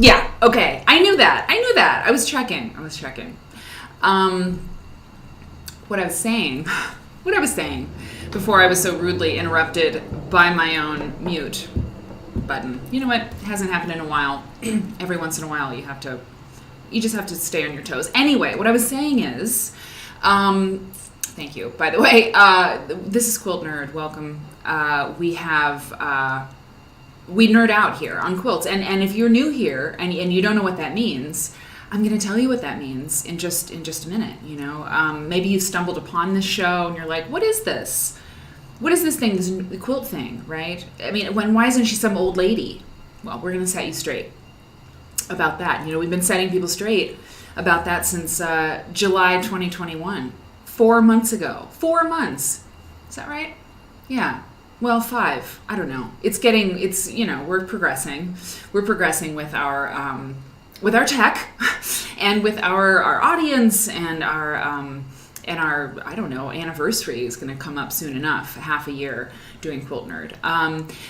Yeah, okay. I knew that. I was checking. What I was saying before I was so rudely interrupted by my own mute button. You know what? It hasn't happened in a while. Every once in a while you just have to stay on your toes. Anyway, what I was saying is, thank you, by the way, this is Quilt Nerd. Welcome. We nerd out here on quilts. And if you're new here and you don't know what that means, I'm going to tell you what that means in just a minute. Maybe you stumbled upon this show and you're like, what is this? What is this thing, this quilt thing, right? I mean, why isn't she some old lady? Well, we're going to set you straight about that. We've been setting people straight about that since July 2021. 4 months ago. 4 months. Is that right? Yeah. Well, 5. I don't know. We're progressing. We're progressing with our tech and with our audience and our I don't know, anniversary is going to come up soon enough, half a year doing Quilt Nerd.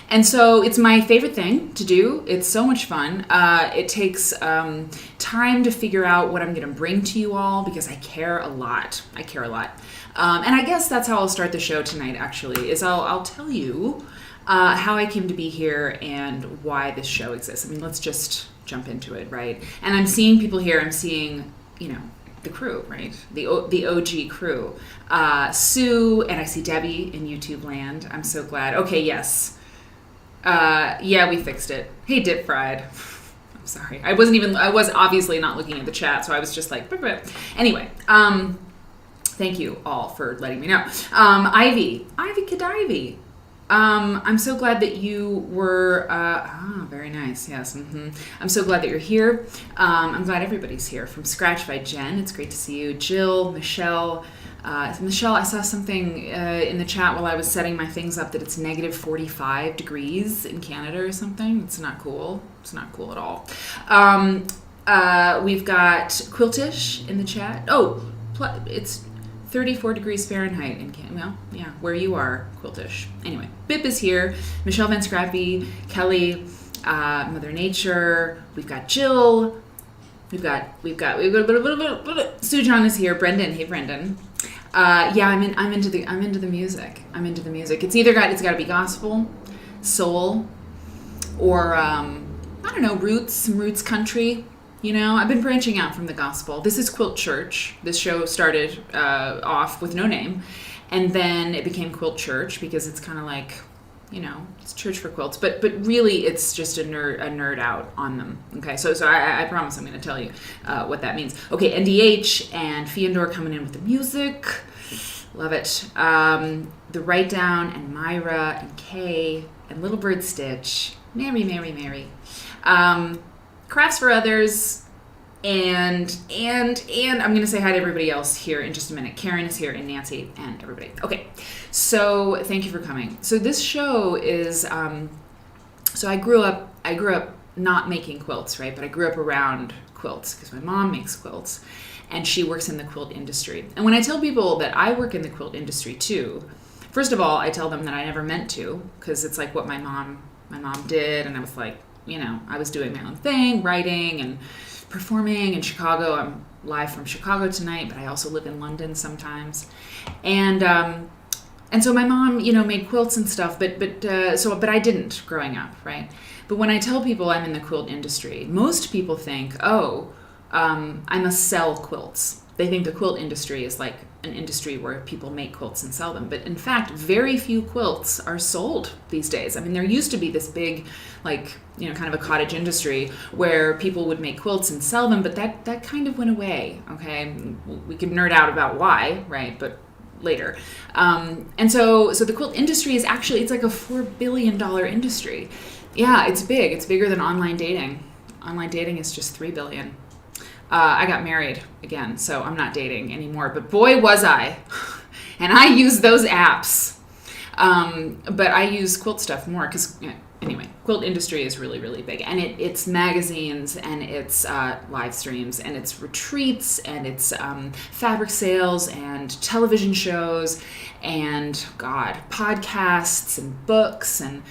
And so it's my favorite thing to do. It's so much fun. It takes time to figure out what I'm going to bring to you all because I care a lot. And I guess that's how I'll start the show tonight, actually, is I'll tell you how I came to be here and why this show exists. I mean, let's just jump into it, right? And I'm seeing people here. I'm seeing, the crew, right? The OG crew. Sue, and I see Debbie in YouTube land. I'm so glad. Okay, yes. Yeah, we fixed it. Hey, Dip Fried. I'm sorry. I was obviously not looking at the chat, so I was just like, bleh. Anyway, thank you all for letting me know. Ivy Kadivy. I'm so glad that you were, very nice, yes. I'm so glad that you're here. I'm glad everybody's here. From Scratch by Jen, it's great to see you. Jill, Michelle. Michelle, I saw something in the chat while I was setting my things up that it's negative 45 degrees in Canada or something. It's not cool. It's not cool at all. We've got Quiltish in the chat. Oh, it's 34 degrees Fahrenheit in Canada. Well, yeah, where you are, Quiltish. Anyway, Bip is here. Michelle Van Scrappy, Kelly, Mother Nature. We've got Jill. We've got Sujan is here. Brendan, hey Brendan. Yeah, I'm into the music. It's got to be gospel, soul, or I don't know, some roots country. I've been branching out from the gospel. This is Quilt Church. This show started off with no name, and then it became Quilt Church because it's kind of like, it's church for quilts. But really, it's just a nerd out on them. Okay, so I promise I'm going to tell you what that means. Okay, NDH and Fiandor coming in with the music. Love it. The Write Down and Myra and Kay and Little Bird Stitch. Mary. Crafts for Others, and I'm going to say hi to everybody else here in just a minute. Karen is here, and Nancy, and everybody. Okay, so thank you for coming. So this show is, so I grew up not making quilts, right? But I grew up around quilts because my mom makes quilts, and she works in the quilt industry. And when I tell people that I work in the quilt industry too, first of all, I tell them that I never meant to, because it's like what my mom did, and I was like, I was doing my own thing, writing and performing in Chicago. I'm live from Chicago tonight, but I also live in London sometimes. And so my mom, made quilts and stuff, but I didn't growing up, right? But when I tell people I'm in the quilt industry, most people think, I must sell quilts. They think the quilt industry is like an industry where people make quilts and sell them. But in fact, very few quilts are sold these days. I mean, there used to be this big, kind of a cottage industry where people would make quilts and sell them, but that kind of went away, okay? We could nerd out about why, right? But later. And so the quilt industry is actually, it's like a $4 billion industry. Yeah, it's big. It's bigger than online dating. Online dating is just $3 billion. I got married again, so I'm not dating anymore. But boy, was I. And I use those apps. But I use quilt stuff more because, anyway, quilt industry is really, really big. And it's magazines, and it's live streams, and it's retreats, and it's fabric sales, and television shows, and, podcasts, and books, and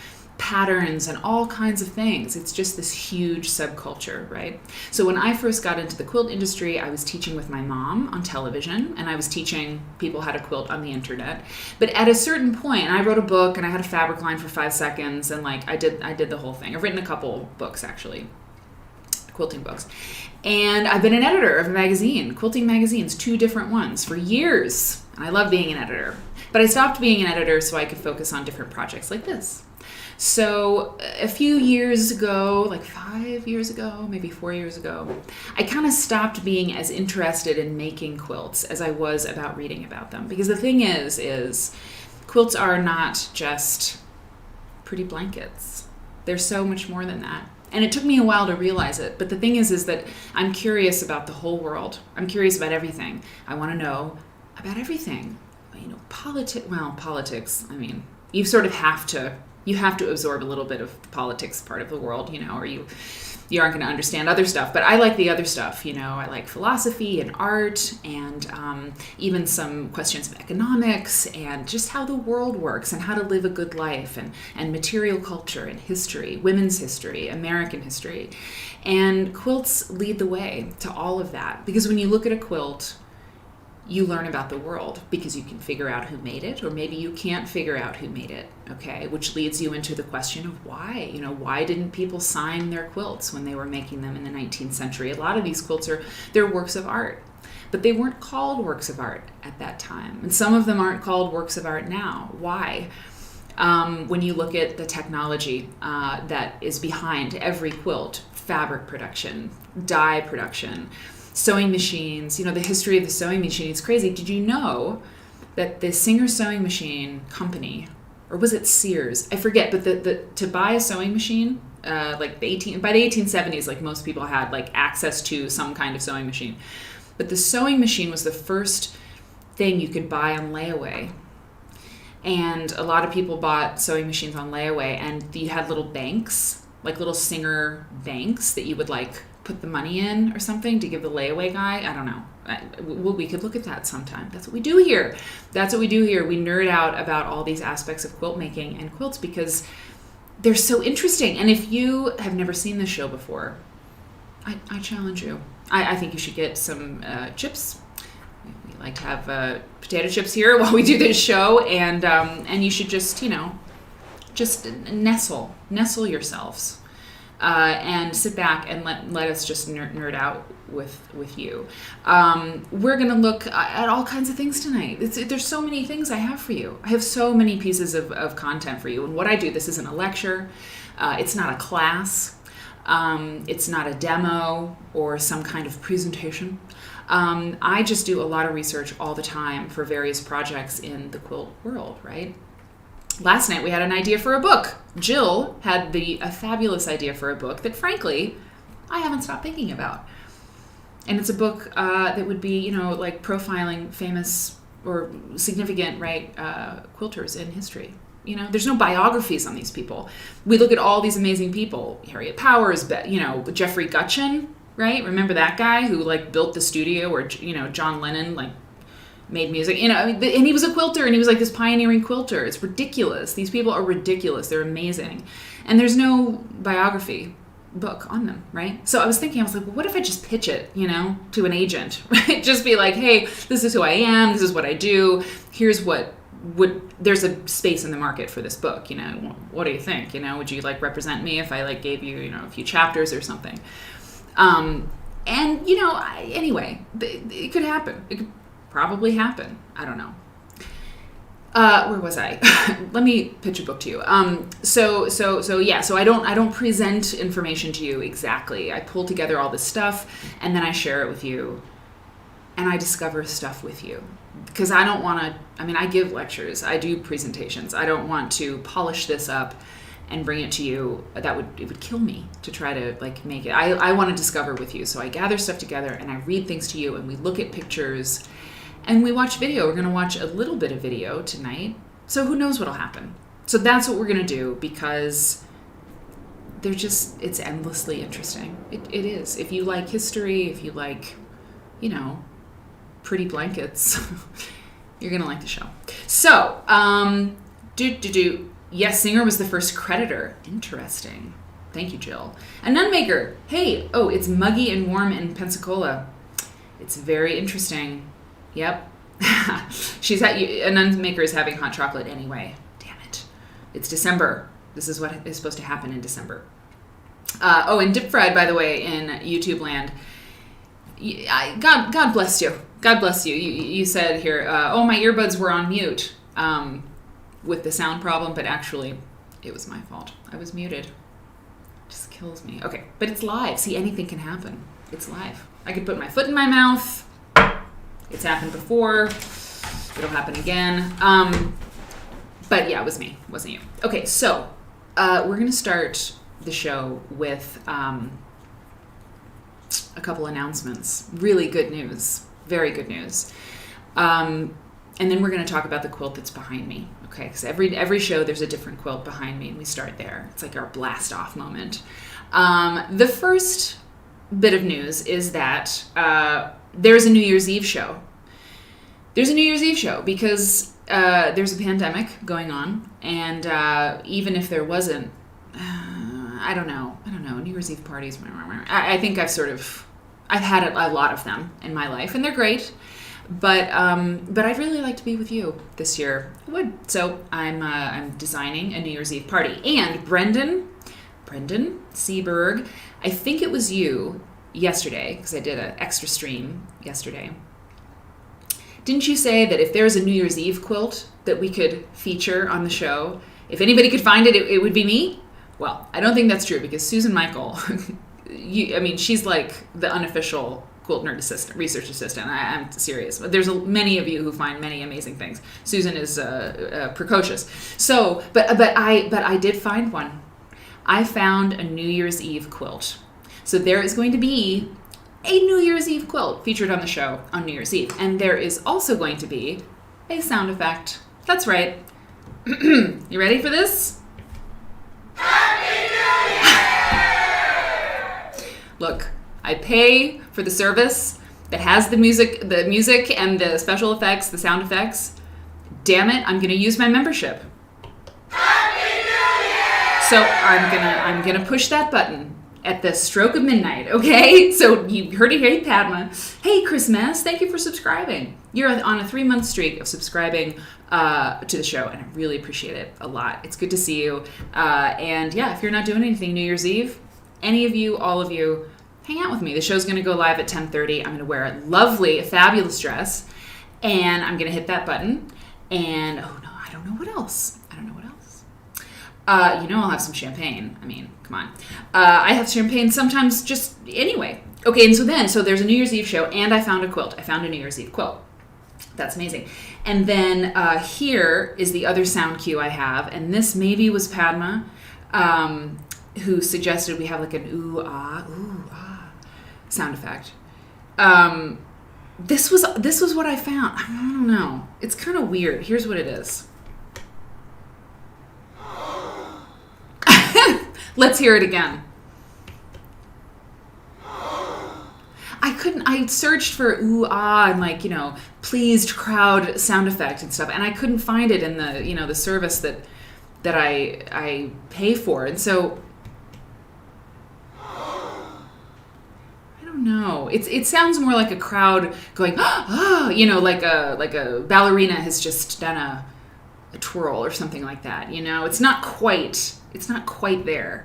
patterns and all kinds of things. It's just this huge subculture, right? So when I first got into the quilt industry, I was teaching with my mom on television, and I was teaching people how to quilt on the internet. But at a certain point, and I wrote a book, and I had a fabric line for 5 seconds, and like I did the whole thing. I've written a couple books, actually, quilting books. And I've been an editor of a magazine, quilting magazines, 2 different ones for years. And I love being an editor. But I stopped being an editor so I could focus on different projects like this. So a few years ago, like 5 years ago, maybe 4 years ago, I kind of stopped being as interested in making quilts as I was about reading about them. Because the thing is quilts are not just pretty blankets. They're so much more than that. And it took me a while to realize it. But the thing is that I'm curious about the whole world. I'm curious about everything. I want to know about everything. Politics, I mean, you sort of have to absorb a little bit of the politics part of the world, or you aren't going to understand other stuff. But I like the other stuff, I like philosophy and art and even some questions of economics and just how the world works and how to live a good life and material culture and history, women's history, American history. And quilts lead the way to all of that, because when you look at a quilt, you learn about the world because you can figure out who made it, or maybe you can't figure out who made it, okay? Which leads you into the question of why. Why didn't people sign their quilts when they were making them in the 19th century? A lot of these quilts they're works of art, but they weren't called works of art at that time. And some of them aren't called works of art now. Why? When you look at the technology that is behind every quilt, fabric production, dye production, sewing machines, the history of the sewing machine, it's crazy. Did you know that the Singer Sewing Machine Company, or was it Sears? I forget, but to buy a sewing machine, by the 1870s, like most people had like access to some kind of sewing machine. But the sewing machine was the first thing you could buy on layaway. And a lot of people bought sewing machines on layaway, and you had little banks, like little Singer banks that you would like put the money in or something to give the layaway guy. I don't know. We could look at that sometime. That's what we do here. We nerd out about all these aspects of quilt making and quilts because they're so interesting. And if you have never seen this show before, I challenge you. I think you should get some chips. We like to have potato chips here while we do this show, and you should just nestle yourselves. And sit back and let us just nerd out with you. We're going to look at all kinds of things tonight. There's so many things I have for you. I have so many pieces of content for you. And what I do, this isn't a lecture. It's not a class. It's not a demo or some kind of presentation. I just do a lot of research all the time for various projects in the quilt world, right? Last night we had an idea for a book. Jill had a fabulous idea for a book that, frankly, I haven't stopped thinking about. And it's a book that would be, like profiling famous or significant, right, quilters in history. There's no biographies on these people. We look at all these amazing people. Harriet Powers, Jeffrey Gutchen, right? Remember that guy who like built the studio where, John Lennon like made music, and he was a quilter, and he was like this pioneering quilter. It's ridiculous. These people are ridiculous. They're amazing. And there's no biography book on them, right? So I was like, well, what if I just pitch it, to an agent, right? Just be like, hey, this is who I am. This is what I do. Here's there's a space in the market for this book, what do you think? Would you like represent me if I like gave you, a few chapters or something? Anyway, it could happen. It could probably happen. I don't know. Where was I? Let me pitch a book to you. So I don't present information to you exactly. I pull together all this stuff and then I share it with you, and I discover stuff with you. Because I don't want to, I give lectures, I do presentations. I don't want to polish this up and bring it to you. It would kill me to try to like make it. I want to discover with you. So I gather stuff together and I read things to you, and we look at pictures and we watch video. We're going to watch a little bit of video tonight. So who knows what'll happen. So that's what we're going to do, because it's endlessly interesting. It is. If you like history, if you like, pretty blankets, you're going to like the show. So, Yes, Singer was the first creditor. Interesting. Thank you, Jill. A nun maker. Hey, oh, it's muggy and warm in Pensacola. It's very interesting. Yep. A nun maker is having hot chocolate anyway. Damn it. It's December. This is what is supposed to happen in December. And Dip Fried, by the way, in YouTube land. God bless you. God bless you. You said here, my earbuds were on mute with the sound problem, but actually it was my fault. I was muted. Just kills me. Okay, but it's live. See, anything can happen. It's live. I could put my foot in my mouth. It's happened before. It'll happen again. But yeah, it was me. It wasn't you. Okay, so we're going to start the show with a couple announcements. Really good news. Very good news. And then we're going to talk about the quilt that's behind me. Okay, because every show there's a different quilt behind me, and we start there. It's like our blast off moment. The first bit of news is that there's a New Year's Eve show. There's a New Year's Eve show because there's a pandemic going on, and even if there wasn't, I don't know, New Year's Eve parties. I think I've had a lot of them in my life, and they're great. But I'd really like to be with you this year. I would. So I'm designing a New Year's Eve party. And Brendan Seberg, I think it was you yesterday, because I did an extra stream yesterday. Didn't you say that if there's a New Year's Eve quilt that we could feature on the show, if anybody could find it, it would be me? Well, I don't think that's true, because Susan Michael, she's like the unofficial Quilt Nerd research assistant. I'm serious. There's many of you who find many amazing things. Susan is precocious. So, but I did find one. I found a New Year's Eve quilt. So there is going to be a New Year's Eve quilt featured on the show on New Year's Eve. And there is also going to be a sound effect. That's right. You ready for this? Happy New Year! Look, I pay for the service that has the music and the special effects, the sound effects. Damn it, I'm going to use my membership. Happy New Year! So I'm gonna push that button at the stroke of midnight, okay? So you heard it here, Padma. Hey, Chris Mess, thank you for subscribing. You're on a 3-month streak of subscribing to the show, and I really appreciate it a lot. It's good to see you. And yeah, if you're not doing anything New Year's Eve, any of you, all of you, hang out with me. The show's going to go live at 10:30. I'm going to wear a fabulous dress, and I'm going to hit that button. And I don't know what else. I'll have some champagne. I mean, come on. I have champagne sometimes just anyway. Okay, and so there's a New Year's Eve show, and I found a quilt. I found a New Year's Eve quilt. That's amazing. And then here is the other sound cue I have, and this maybe was Padma, who suggested we have like an ooh ah sound effect. This was what I found. I don't know. It's kind of weird. Here's what it is. Let's hear it again. I searched for ooh ah and pleased crowd sound effect and stuff, and I couldn't find it in the the service that I pay for, and so no, it sounds more like a crowd going, like a ballerina has just done a twirl or something like that. It's not quite there.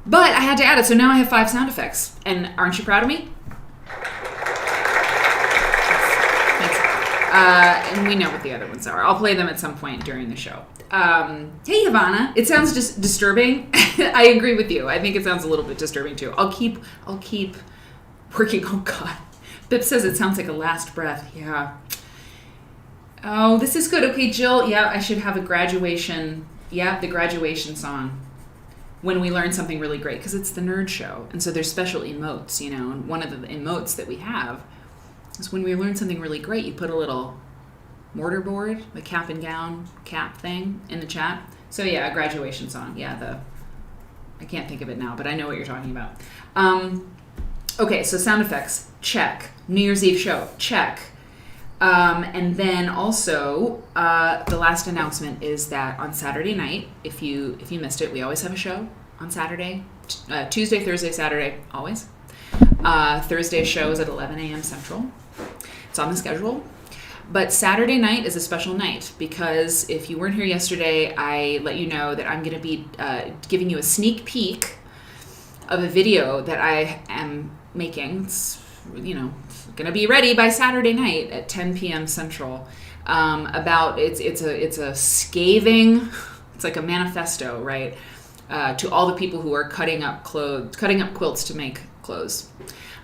But I had to add it, so now I have 5 sound effects. And aren't you proud of me? Thanks. And we know what the other ones are. I'll play them at some point during the show. Hey, Ivana. It sounds just disturbing. I agree with you. I think it sounds a little bit disturbing, too. I'll keep working. Oh, God. Bip says it sounds like a last breath. Yeah. Oh, this is good. Okay, Jill. Yeah, I should have a graduation. Yeah, the graduation song. When we learn something really great, because it's the nerd show. And so there's special emotes, and one of the emotes that we have is when we learn something really great, you put a little mortarboard, the cap and gown cap thing in the chat. So yeah, a graduation song. Yeah, I can't think of it now, but I know what you're talking about. Okay, so sound effects, check. New Year's Eve show, check. And then also, the last announcement is that on Saturday night, if you missed it, we always have a show on Saturday. Tuesday, Thursday, Saturday, always. Thursday's show is at 11 a.m. Central. It's on the schedule. But Saturday night is a special night because if you weren't here yesterday, I let you know that I'm going to be giving you a sneak peek of a video that I am making. It's, going to be ready by Saturday night at 10 p.m. Central. About it's a scathing, it's like a manifesto, right? To all the people who are cutting up quilts to make clothes.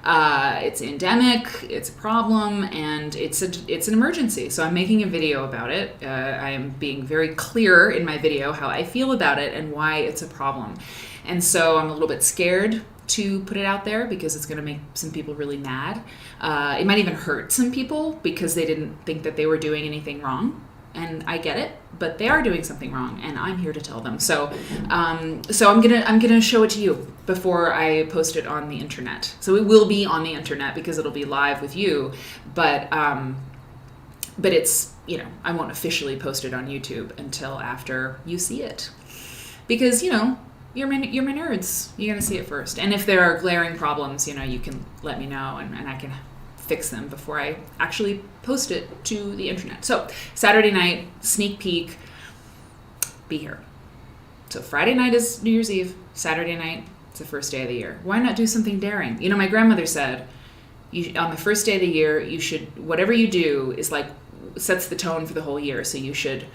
It's endemic, it's a problem, and it's an emergency. So I'm making a video about it. I am being very clear in my video how I feel about it and why it's a problem. And so I'm a little bit scared to put it out there because it's going to make some people really mad. It might even hurt some people because they didn't think that they were doing anything wrong. And I get it, but they are doing something wrong, and I'm here to tell them. So, I'm gonna show it to you before I post it on the internet. So it will be on the internet because it'll be live with you, but it's I won't officially post it on YouTube until after you see it, because you're my nerds. You're gonna see it first, and if there are glaring problems, you can let me know, and I can fix them before I actually post it to the internet. So Saturday night, sneak peek, be here. So Friday night is New Year's Eve. Saturday night, it's the first day of the year. Why not do something daring? My grandmother said, on the first day of the year, you should, whatever you do is like, sets the tone for the whole year. So you should,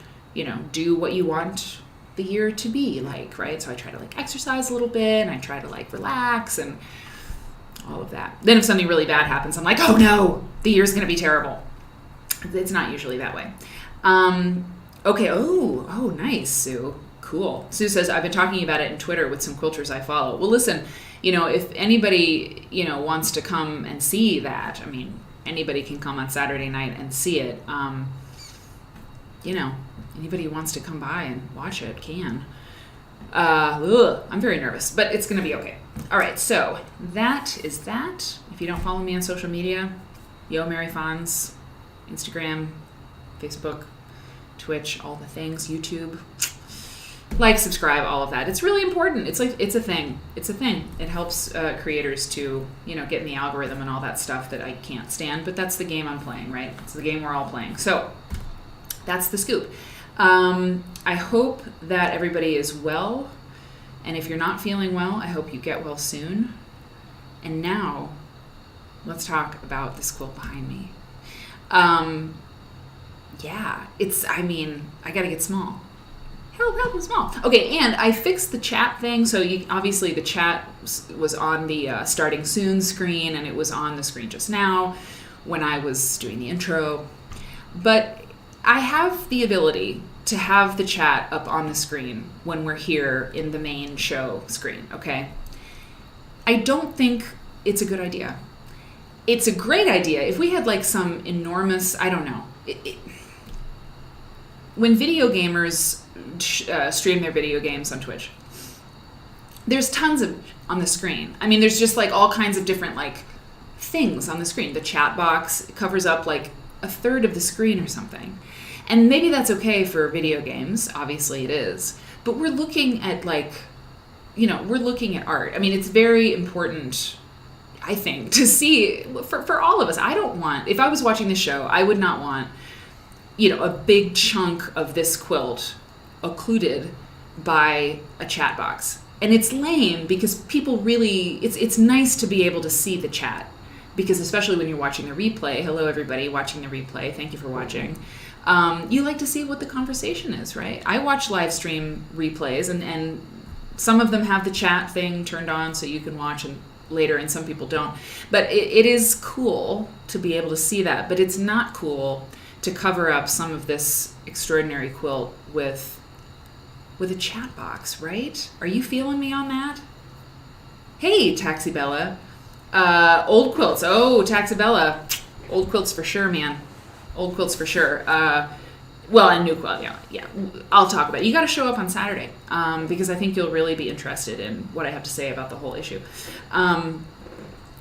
do what you want the year to be like, right? So I try to exercise a little bit, and I try to relax and all of that. Then if something really bad happens, I'm like, oh no, the year's going to be terrible. It's not usually that way. Okay. Oh, nice, Sue. Cool. Sue says, I've been talking about it in Twitter with some quilters I follow. Well, listen, if anybody, wants to come and see that, anybody can come on Saturday night and see it. Anybody who wants to come by and watch it can. I'm very nervous, but it's going to be okay. All right, so that is that. If you don't follow me on social media, Yo Mary Fonz, Instagram, Facebook, Twitch, all the things, YouTube. Subscribe, all of that. It's really important. It's a thing. It's a thing. It helps creators to, get in the algorithm and all that stuff that I can't stand, but that's the game I'm playing, right? It's the game we're all playing. So that's the scoop. I hope that everybody is well. And if you're not feeling well, I hope you get well soon. And now, let's talk about this quilt behind me. I gotta get small. Hell, small. Okay, and I fixed the chat thing. So obviously the chat was on the starting soon screen, and it was on the screen just now when I was doing the intro. But I have the ability to have the chat up on the screen when we're here in the main show screen, okay? I don't think it's a good idea. It's a great idea if we had some enormous, I don't know. When video gamers stream their video games on Twitch, there's tons of on the screen. There's just all kinds of different things on the screen. The chat box covers up a third of the screen or something. And maybe that's okay for video games. Obviously it is. But we're looking at we're looking at art. It's very important, I think, to see for all of us. I don't want, if I was watching the show, I would not want, a big chunk of this quilt occluded by a chat box. And it's lame because people really, it's nice to be able to see the chat. Because especially when you're watching the replay, hello everybody watching the replay, thank you for watching. You like to see what the conversation is, right? I watch live stream replays, and some of them have the chat thing turned on so you can watch later, and some people don't. But it is cool to be able to see that, but it's not cool to cover up some of this extraordinary quilt with a chat box, right? Are you feeling me on that? Hey, Taxi Bella. Old quilts. Oh, Taxi Bella. Old quilts for sure, man. Old quilts for sure. And new quilt, yeah. I'll talk about it. You got to show up on Saturday because I think you'll really be interested in what I have to say about the whole issue.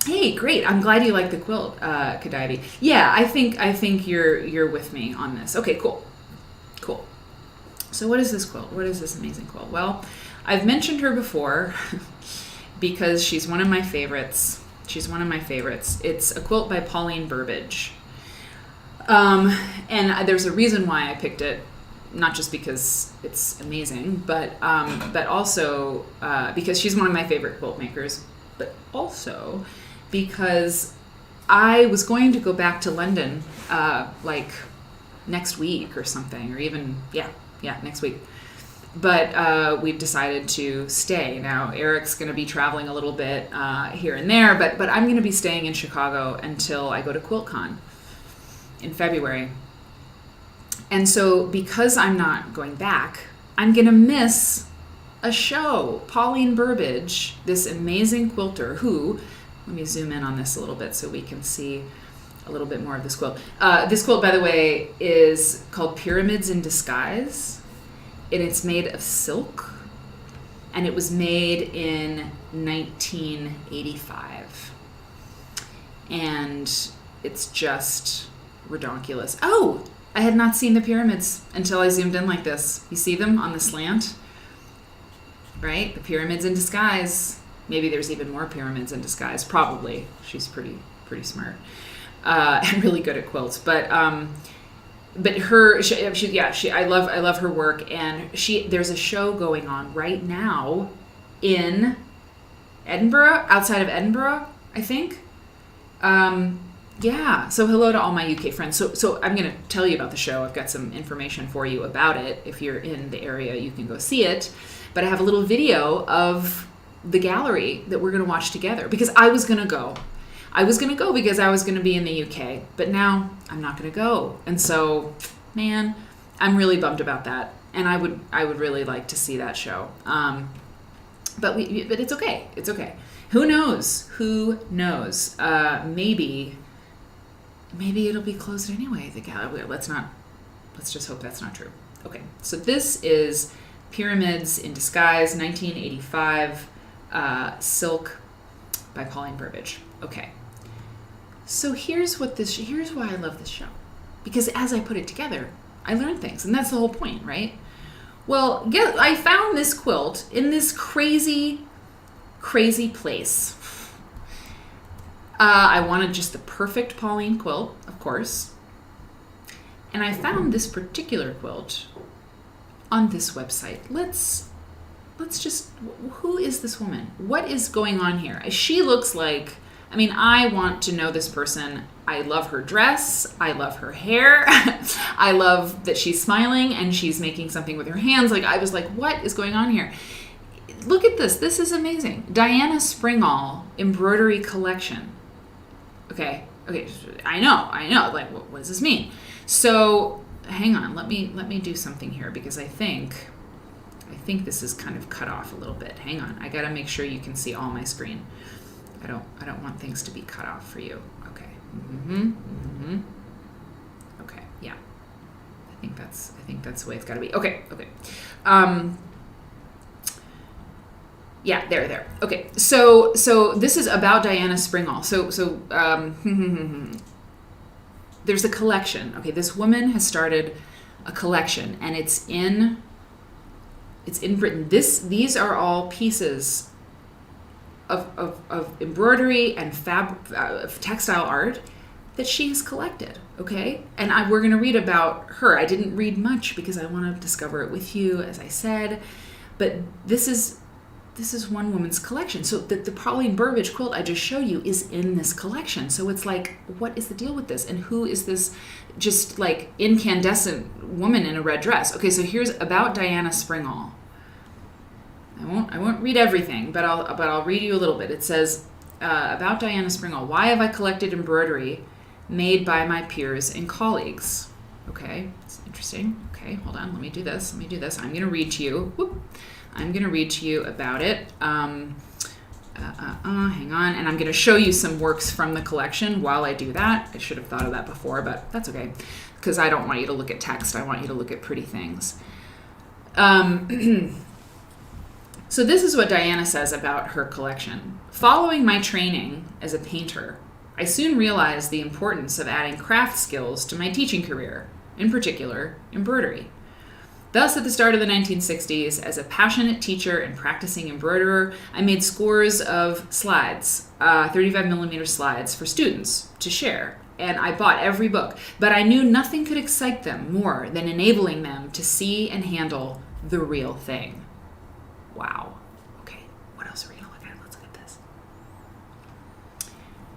Hey, great! I'm glad you like the quilt, Kadivi. Yeah, I think you're with me on this. Okay, cool. So what is this quilt? What is this amazing quilt? Well, I've mentioned her before because she's one of my favorites. It's a quilt by Pauline Burbidge. And there's a reason why I picked it, not just because it's amazing, but also because she's one of my favorite quilt makers, but also because I was going to go back to London like next week or something, or even, next week. But we've decided to stay. Now, Eric's going to be traveling a little bit here and there, but I'm going to be staying in Chicago until I go to QuiltCon in February. And so because I'm not going back, I'm going to miss a show. Pauline Burbidge, this amazing quilter who, let me zoom in on this a little bit so we can see a little bit more of this quilt. This quilt, by the way, is called Pyramids in Disguise, and it's made of silk, and it was made in 1985. And it's just redonkulous. Oh, I had not seen the pyramids until I zoomed in like this. You see them on the slant? Right? The pyramids in disguise. Maybe there's even more pyramids in disguise. Probably. She's pretty smart. And really good at quilts. But her, I love her work. And there's a show going on right now in Edinburgh, outside of Edinburgh, I think. So hello to all my UK friends. So I'm going to tell you about the show. I've got some information for you about it. If you're in the area, you can go see it. But I have a little video of the gallery that we're going to watch together, because I was going to go. Because I was going to be in the UK, but now I'm not going to go. And so, man, I'm really bummed about that. And I would really like to see that show. But it's okay. It's okay. Who knows? Maybe it'll be closed anyway, the gallery. Let's just hope that's not true. Okay, so this is Pyramids in Disguise, 1985, silk by Pauline Burbidge. Okay, so here's why I love this show. Because as I put it together, I learned things, and that's the whole point, right? Well, I found this quilt in this crazy place. I wanted just the perfect Pauline quilt, of course. And I found this particular quilt on this website. Let's just, who is this woman? What is going on here? She looks like, I want to know this person. I love her dress. I love her hair. I love that she's smiling and she's making something with her hands. I was like, what is going on here? Look at this. This is amazing. Diana Springall embroidery collection. Okay. I know. What does this mean? So, hang on. Let me do something here, because I think this is kind of cut off a little bit. Hang on. I got to make sure you can see all my screen. I don't want things to be cut off for you. Okay. Okay. Yeah. I think that's the way it's got to be. Okay. Yeah, there. Okay, so this is about Diana Springall. So there's a collection. Okay, this woman has started a collection, and it's in Britain. These are all pieces of embroidery and of textile art that she has collected. Okay, and we're going to read about her. I didn't read much because I want to discover it with you, as I said, but this is one woman's collection. So the Pauline Burbidge quilt I just showed you is in this collection. So it's like, what is the deal with this? And who is this just like incandescent woman in a red dress? Okay, so here's about Diana Springall. I won't read everything, but I'll read you a little bit. It says, about Diana Springall, why have I collected embroidery made by my peers and colleagues? Okay, it's interesting. Okay, hold on, let me do this. I'm going to read to you. I'm going to read to you about it. Hang on. And I'm going to show you some works from the collection while I do that. I should have thought of that before, but that's okay, because I don't want you to look at text. I want you to look at pretty things. So this is what Diana says about her collection. Following my training as a painter, I soon realized the importance of adding craft skills to my teaching career, in particular, embroidery. Thus, at the start of the 1960s, as a passionate teacher and practicing embroiderer, I made scores of slides, 35mm slides for students to share. And I bought every book, but I knew nothing could excite them more than enabling them to see and handle the real thing. Wow. Okay, what else are we going to look at? Let's look at this.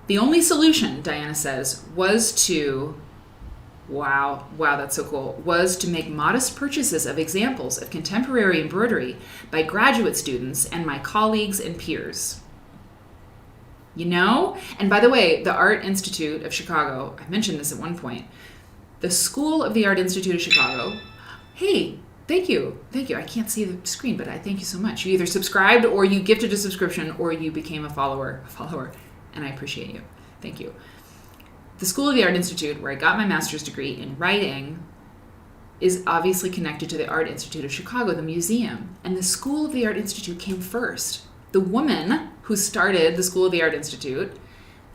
The only solution, Diana says, was to, wow, that's so cool, was to make modest purchases of examples of contemporary embroidery by graduate students and my colleagues and peers. You know? And by the way, the Art Institute of Chicago, I mentioned this at one point, the School of the Art Institute of Chicago, hey, thank you. I can't see the screen, but I thank you so much. You either subscribed or you gifted a subscription or you became a follower, and I appreciate you. Thank you. The School of the Art Institute, where I got my master's degree in writing, is obviously connected to the Art Institute of Chicago, the museum. And the School of the Art Institute came first. The woman who started the School of the Art Institute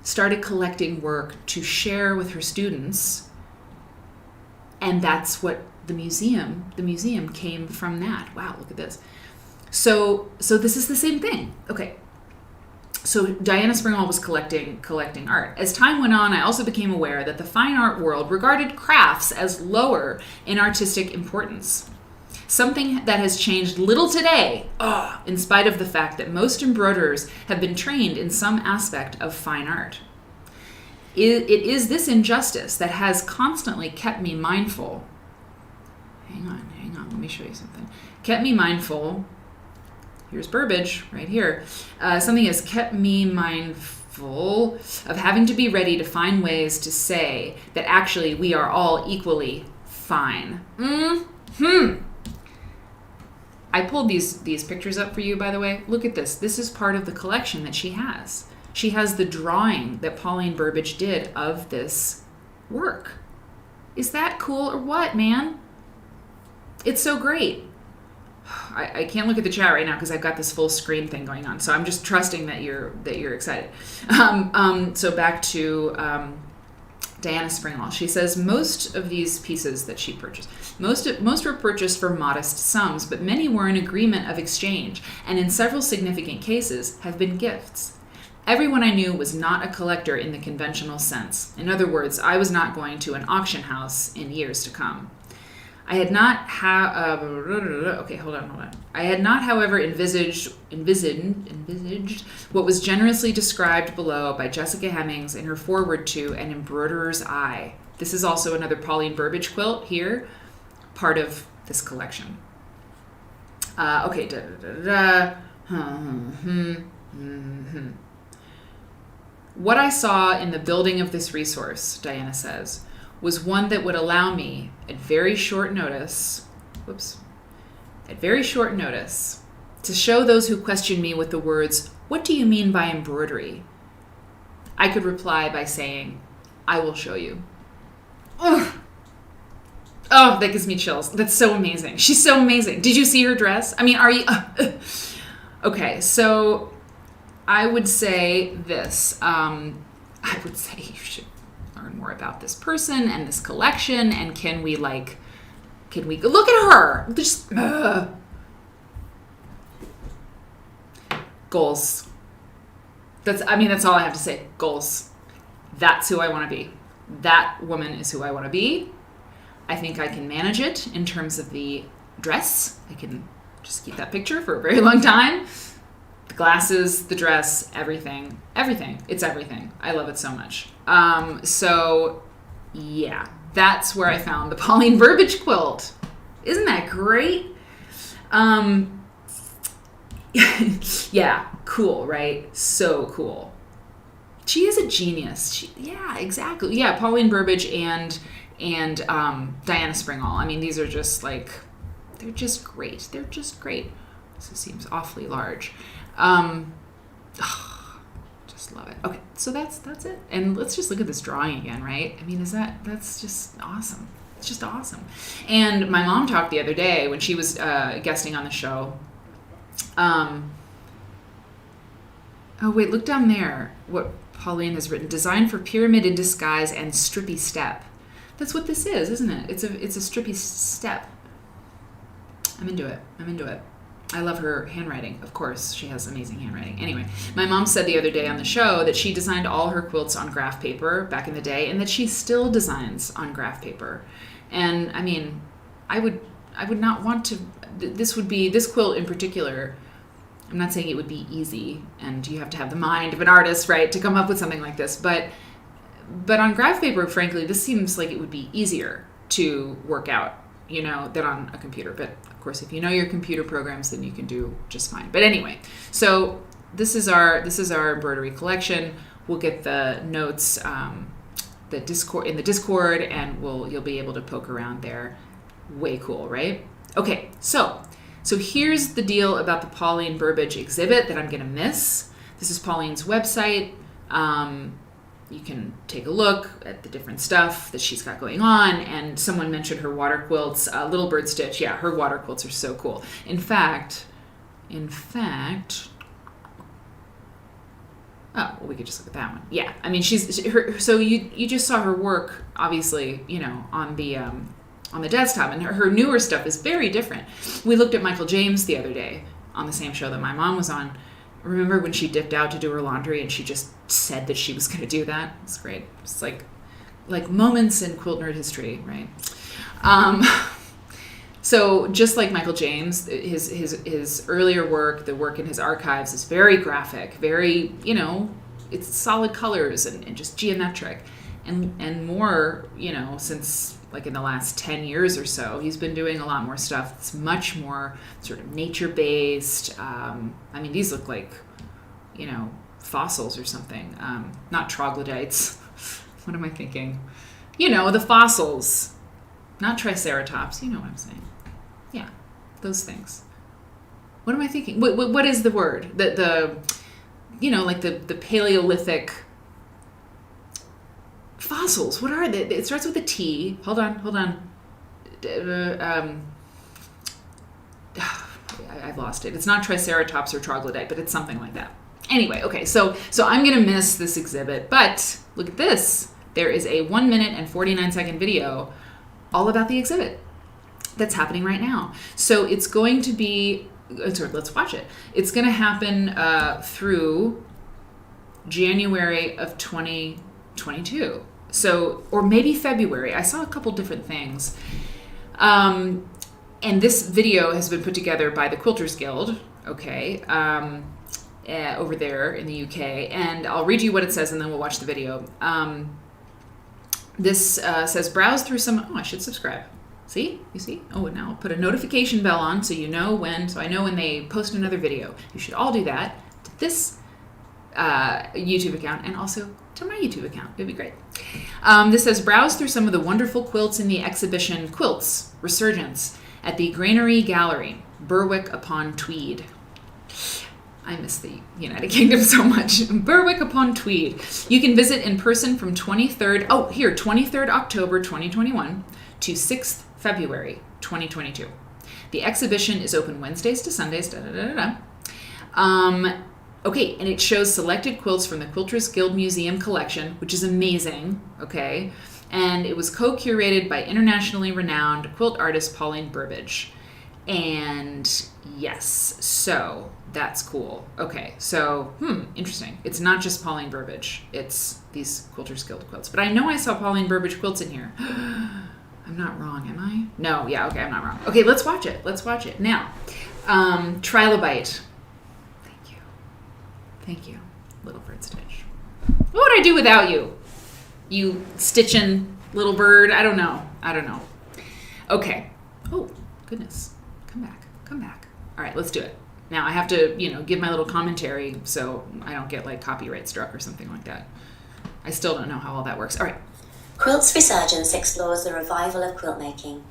started collecting work to share with her students, and that's what the museum came from that. Wow, look at this. So this is the same thing. Okay. So Diana Springall was collecting art. As time went on, I also became aware that the fine art world regarded crafts as lower in artistic importance. Something that has changed little today, in spite of the fact that most embroiderers have been trained in some aspect of fine art. It is this injustice that has constantly kept me mindful. Hang on, let me show you something. Kept me mindful. Here's Burbidge, right here. Something has kept me mindful of having to be ready to find ways to say that actually we are all equally fine. I pulled these pictures up for you, by the way. Look at this. This is part of the collection that she has. She has the drawing that Pauline Burbidge did of this work. Is that cool or what, man? It's so great. I can't look at the chat right now because I've got this full screen thing going on. So I'm just trusting that you're excited. So back to Diana Springall. She says most of these pieces that she purchased, most were purchased for modest sums, but many were in agreement of exchange, and in several significant cases have been gifts. Everyone I knew was not a collector in the conventional sense. In other words, I was not going to an auction house in years to come. I had not, I had not, however, envisaged what was generously described below by Jessica Hemmings in her foreword to An Embroiderer's Eye. This is also another Pauline Burbidge quilt here, part of this collection. What I saw in the building of this resource, Diana says, was one that would allow me, at very short notice, to show those who question me with the words, "What do you mean by embroidery?" I could reply by saying, "I will show you." Ugh. Oh, that gives me chills. That's so amazing. She's so amazing. Did you see her dress? I mean, are you... Okay, so I would say this. I would say you should learn more about this person and this collection, and can we look at her? Just goals. That's all I have to say. Goals. That's who I want to be. That woman is who I want to be. I think I can manage it in terms of the dress. I can just keep that picture for a very long time. The glasses, the dress, everything. It's everything. I love it so much. So yeah, that's where I found the Pauline Burbidge quilt. Isn't that great? Yeah, cool, right? So cool. She is a genius. Yeah, exactly. Yeah, Pauline Burbidge and Diana Springall. I mean, these are just they're just great. They're just great. This seems awfully large. Just love it. Okay, so that's it. And let's just look at this drawing again, right? I mean, that's just awesome. It's just awesome. And my mom talked the other day when she was guesting on the show. Oh, wait, look down there. What Pauline has written. Design for pyramid in disguise and strippy step. That's what this is, isn't it? It's a strippy step. I'm into it. I love her handwriting. Of course, she has amazing handwriting. Anyway, my mom said the other day on the show that she designed all her quilts on graph paper back in the day, and that she still designs on graph paper. And I mean, I would not want to. This quilt in particular. I'm not saying it would be easy, and you have to have the mind of an artist, right, to come up with something like this. But on graph paper, frankly, this seems like it would be easier to work out, than on a computer. But of course, if you know your computer programs, then you can do just fine. But anyway, so this is our embroidery collection. We'll get the notes, in the Discord, and you'll be able to poke around there. Way cool, right? Okay, so here's the deal about the Pauline Burbidge exhibit that I'm going to miss. This is Pauline's website. You can take a look at the different stuff that she's got going on. And someone mentioned her water quilts, Little Bird Stitch. Yeah, her water quilts are so cool. In fact, oh, well, we could just look at that one. Yeah, I mean, so you just saw her work, obviously, on the desktop, and her newer stuff is very different. We looked at Michael James the other day on the same show that my mom was on. Remember when she dipped out to do her laundry and she just said that she was going to do that? It's great. It's like moments in Quilt Nerd history, right? So just like Michael James, his earlier work, the work in his archives, is very graphic, very, it's solid colors and just geometric. And more, since like in the last 10 years or so, he's been doing a lot more stuff that's much more sort of nature-based. I mean, these look like, fossils or something, not troglodytes. What am I thinking? The fossils, not triceratops. You know what I'm saying? Yeah, those things. What am I thinking? What is the word? Like the Paleolithic fossils. What are they? It starts with a T. Hold on. I've lost it. It's not Triceratops or troglodyte, but it's something like that. Anyway, okay, so I'm going to miss this exhibit, but look at this. There is a 1 minute and 49-second video all about the exhibit that's happening right now. So it's going to be, let's watch it. It's going to happen through January of 2022. So, or maybe February. I saw a couple different things. And this video has been put together by the Quilters Guild, okay, over there in the UK. And I'll read you what it says and then we'll watch the video. This says, browse through some, I should subscribe. See? You see? Oh, and now I'll put a notification bell on so I know when they post another video. You should all do that to this YouTube account and also to my YouTube account. It'd be great. This says, browse through some of the wonderful quilts in the exhibition Quilts Resurgence at the Granary Gallery, Berwick upon Tweed. I miss the United Kingdom so much. Berwick upon Tweed. You can visit in person from 23rd October 2021 to 6th February 2022. The exhibition is open Wednesdays to Sundays. Okay, and it shows selected quilts from the Quilters Guild Museum collection, which is amazing, okay? And it was co-curated by internationally renowned quilt artist Pauline Burbidge. And yes, so that's cool. Okay, so, interesting. It's not just Pauline Burbidge. It's these Quilters Guild quilts. But I know I saw Pauline Burbidge quilts in here. I'm not wrong, am I? No, yeah, okay, I'm not wrong. Okay, let's watch it. Now, Trilobite. Thank you, Little Bird Stitch. What would I do without you? You stitching little bird? I don't know. Okay. Oh, goodness. Come back. All right, let's do it. Now I have to, give my little commentary so I don't get like copyright struck or something like that. I still don't know how all that works. All right. Quilts Resurgence explores the revival of quilt making,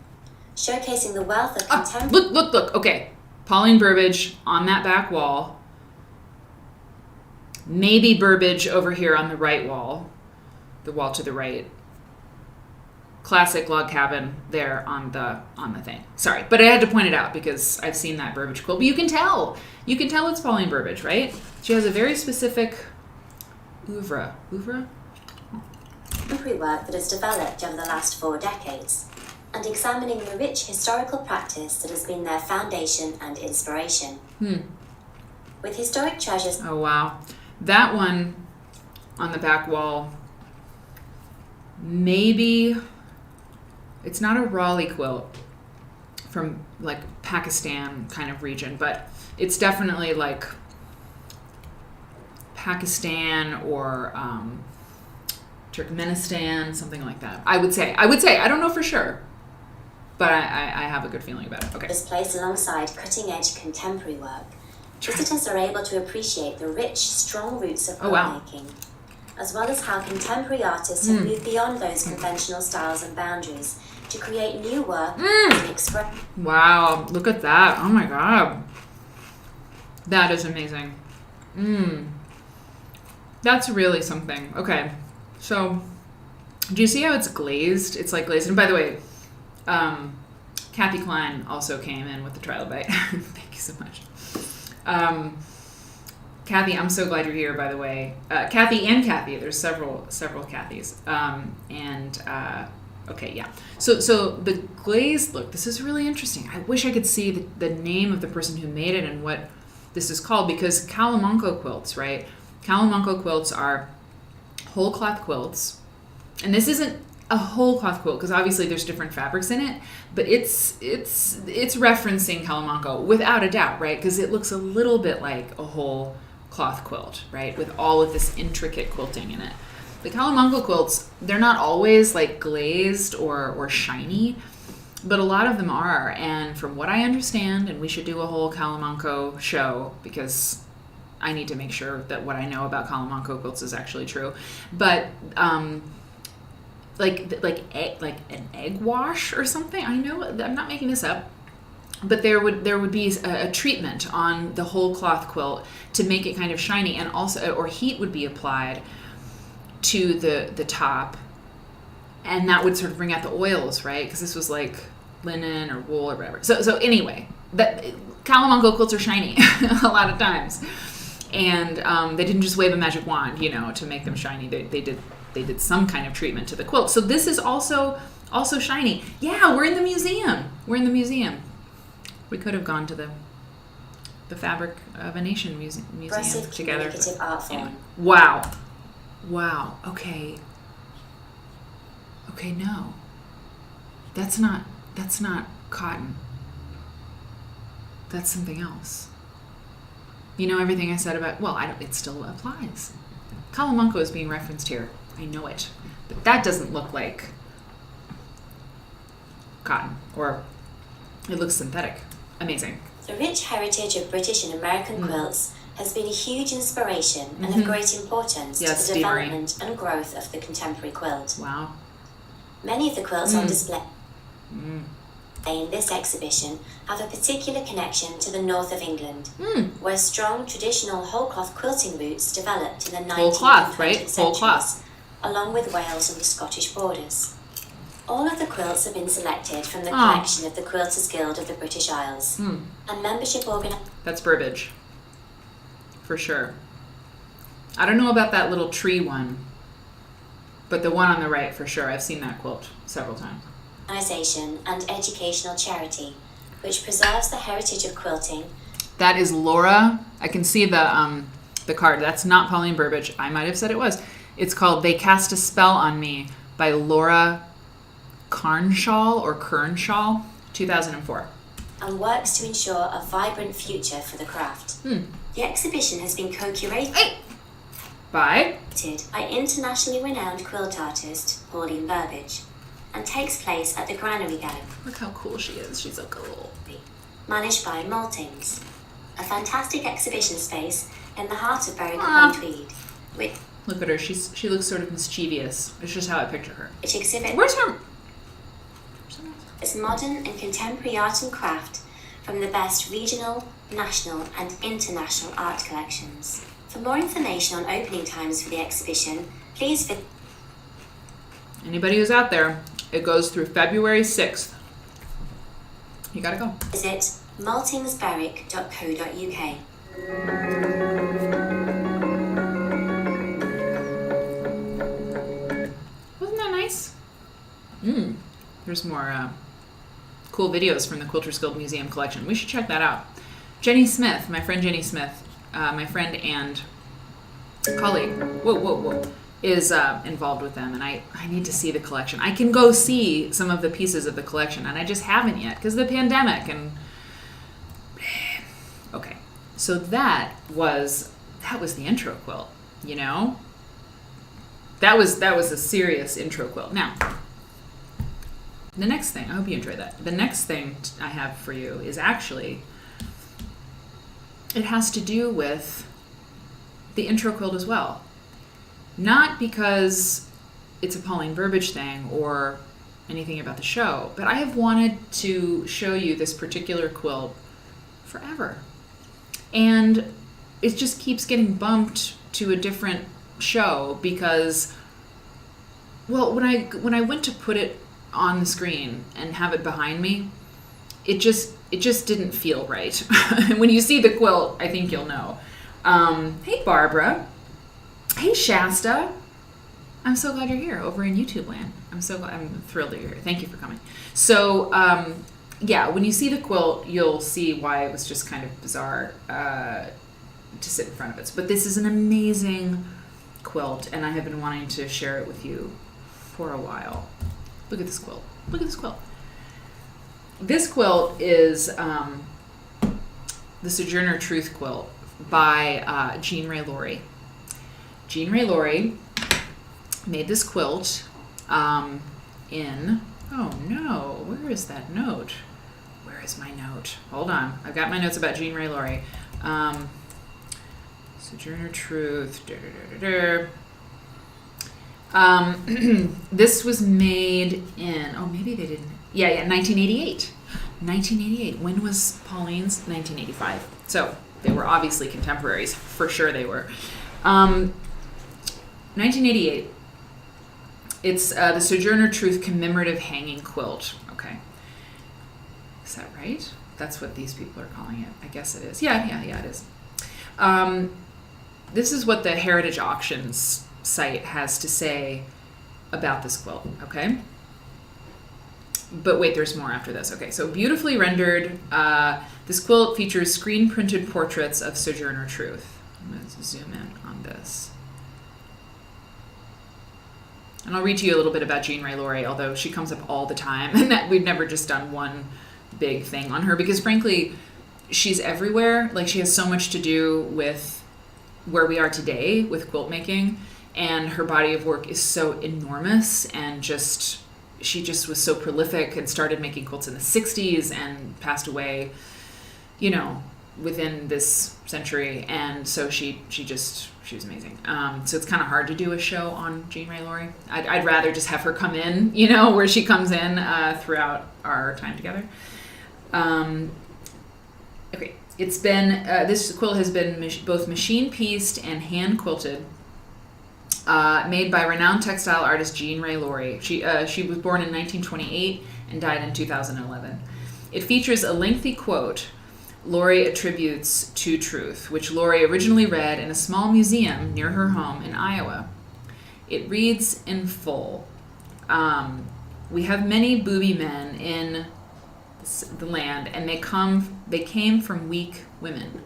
showcasing the wealth of contemporary... Look. Okay. Pauline Burbidge on that back wall. Maybe Burbidge over here on the right wall. The wall to the right. classic log cabin there on the thing. Sorry, but I had to point it out because I've seen that Burbidge quilt. But you can tell it's Pauline Burbidge, right? She has a very specific oeuvre. Contemporary work that has developed over the last 4 decades, and examining the rich historical practice that has been their foundation and inspiration. With historic treasures. Oh wow, that one on the back wall. Maybe it's not a Raleigh quilt from like Pakistan kind of region, but it's definitely like Pakistan or Turkmenistan, something like that. I would say. I don't know for sure, but I have a good feeling about it. Okay. Is placed alongside cutting-edge contemporary work. Visitors are able to appreciate the rich, strong roots of quilt making, as well as how contemporary artists have moved beyond those conventional styles and boundaries to create new work and express. Wow, look at that. Oh my god. That is amazing. That's really something. Okay, so do you see how it's glazed? It's like glazed. And by the way, Kathy Klein also came in with the trilobite. Thank you so much. Kathy, I'm so glad you're here, by the way. Kathy and Kathy, there's several Kathys. Okay, yeah. So the glazed look, this is really interesting. I wish I could see the name of the person who made it and what this is called, because Calamanco quilts, right? Calamanco quilts are whole cloth quilts. And this isn't a whole cloth quilt because obviously there's different fabrics in it, but it's referencing Calamanco without a doubt, right? Because it looks a little bit like a whole cloth quilt, right? With all of this intricate quilting in it. The Calamanco quilts, they're not always like glazed or shiny, but a lot of them are. And from what I understand, and we should do a whole Calamanco show because I need to make sure that what I know about Calamanco quilts is actually true. But like an egg wash or something. I know, I'm not making this up, but there would be a treatment on the whole cloth quilt to make it kind of shiny, and also, or heat would be applied to the top, and that would sort of bring out the oils, right? Because this was like linen or wool or whatever. So anyway, that Calamanco quilts are shiny a lot of times, and they didn't just wave a magic wand, to make them shiny. They did some kind of treatment to the quilt. So this is also shiny. Yeah, we're in the museum. We could have gone to the Fabric of a Nation museum together. Art form. Anyway. Wow. Okay, no. That's not cotton. That's something else. Everything I said about, it still applies. Calamanco is being referenced here. I know it. But that doesn't look like cotton, or it looks synthetic. Amazing. The rich heritage of British and American quilts has been a huge inspiration and of great importance to the development and growth of the contemporary quilt. Wow. Many of the quilts on display in this exhibition have a particular connection to the north of England, where strong traditional whole cloth quilting roots developed in the 19th and 20th centuries, along with Wales and the Scottish borders. All of the quilts have been selected from the collection of the Quilters Guild of the British Isles, and membership That's Burbidge, for sure. I don't know about that little tree one, but the one on the right, for sure. I've seen that quilt several times. Organization and educational charity, which preserves the heritage of quilting. That is Laura. I can see the card. That's not Pauline Burbidge. I might have said it was. It's called They Cast a Spell on Me by Laura Kearnshaw, 2004. And works to ensure a vibrant future for the craft. The exhibition has been co-curated by internationally renowned quilt artist Pauline Burbidge, and takes place at the Granary Gallery. Look how cool she is. She's so cool. Managed by Maltings, a fantastic exhibition space in the heart of Berwick-upon-Tweed. Look at her. She looks sort of mischievous. It's just how I picture her. Which exhibits Where's her? It's modern and contemporary art and craft from the best regional, national and international art collections. For more information on opening times for the exhibition, please visit. Anybody who's out there, It goes through February 6th. You gotta go. Visit maltingsberwick.co.uk. Wasn't that nice? There's more cool videos from the Quilters Guild Museum collection. We should check that out. Jenny Smith, my friend Jenny Smith, my friend and colleague, is involved with them, and I need to see the collection. I can go see some of the pieces of the collection, and I just haven't yet because of the pandemic. And okay, so that was the intro quilt. You know, that was a serious intro quilt. Now, the next thing, I hope you enjoyed that. The next thing I have for you is actually, it has to do with the intro quilt as well. Not because it's a Pauline Burbidge thing or anything about the show, but I have wanted to show you this particular quilt forever. And it just keeps getting bumped to a different show because, well, when I went to put it on the screen and have it behind me, it just didn't feel right. When you see the quilt, I think you'll know. Hey Barbara. Hey Shasta. I'm so glad you're here over in YouTube land. I'm thrilled that you're here. Thank you for coming. So yeah, when you see the quilt, you'll see why it was just kind of bizarre to sit in front of it. But this is an amazing quilt, and I have been wanting to share it with you for a while. Look at this quilt. Look at this quilt. This quilt is the Sojourner Truth quilt by Ray Laury. Ray Laury made this quilt in, oh no, where is that note? Where is my note? Hold on, I've got my notes about Ray Laury. Sojourner Truth. This was made in, oh, maybe they didn't. Yeah, 1988. 1988. When was Pauline's? 1985. So they were obviously contemporaries. For sure they were. 1988. It's the Sojourner Truth commemorative hanging quilt. Okay. Is that right? That's what these people are calling it. I guess it is. Yeah, it is. This is what the Heritage Auctions site has to say about this quilt, okay? But wait, there's more after this. Okay, so beautifully rendered. This quilt features screen-printed portraits of Sojourner Truth. I'm going to zoom in on this. And I'll read to you a little bit about Ray Laury, although she comes up all the time, and that we've never just done one big thing on her, because frankly, she's everywhere. Like, she has so much to do with where we are today with quilt making, and her body of work is so enormous, and she just was so prolific and started making quilts in the 60s and passed away, you know, within this century. And so she was amazing. So it's kind of hard to do a show on Ray Laury. I'd rather just have her come in, you know, where she comes in throughout our time together. Okay, it's been, this quilt has been both machine pieced and hand quilted, made by renowned textile artist Ray Laury. She was born in 1928 and died in 2011. It features a lengthy quote Laury attributes to Truth, which Laury originally read in a small museum near her home in Iowa. It reads in full. We have many booby men in the land, and they came from weak women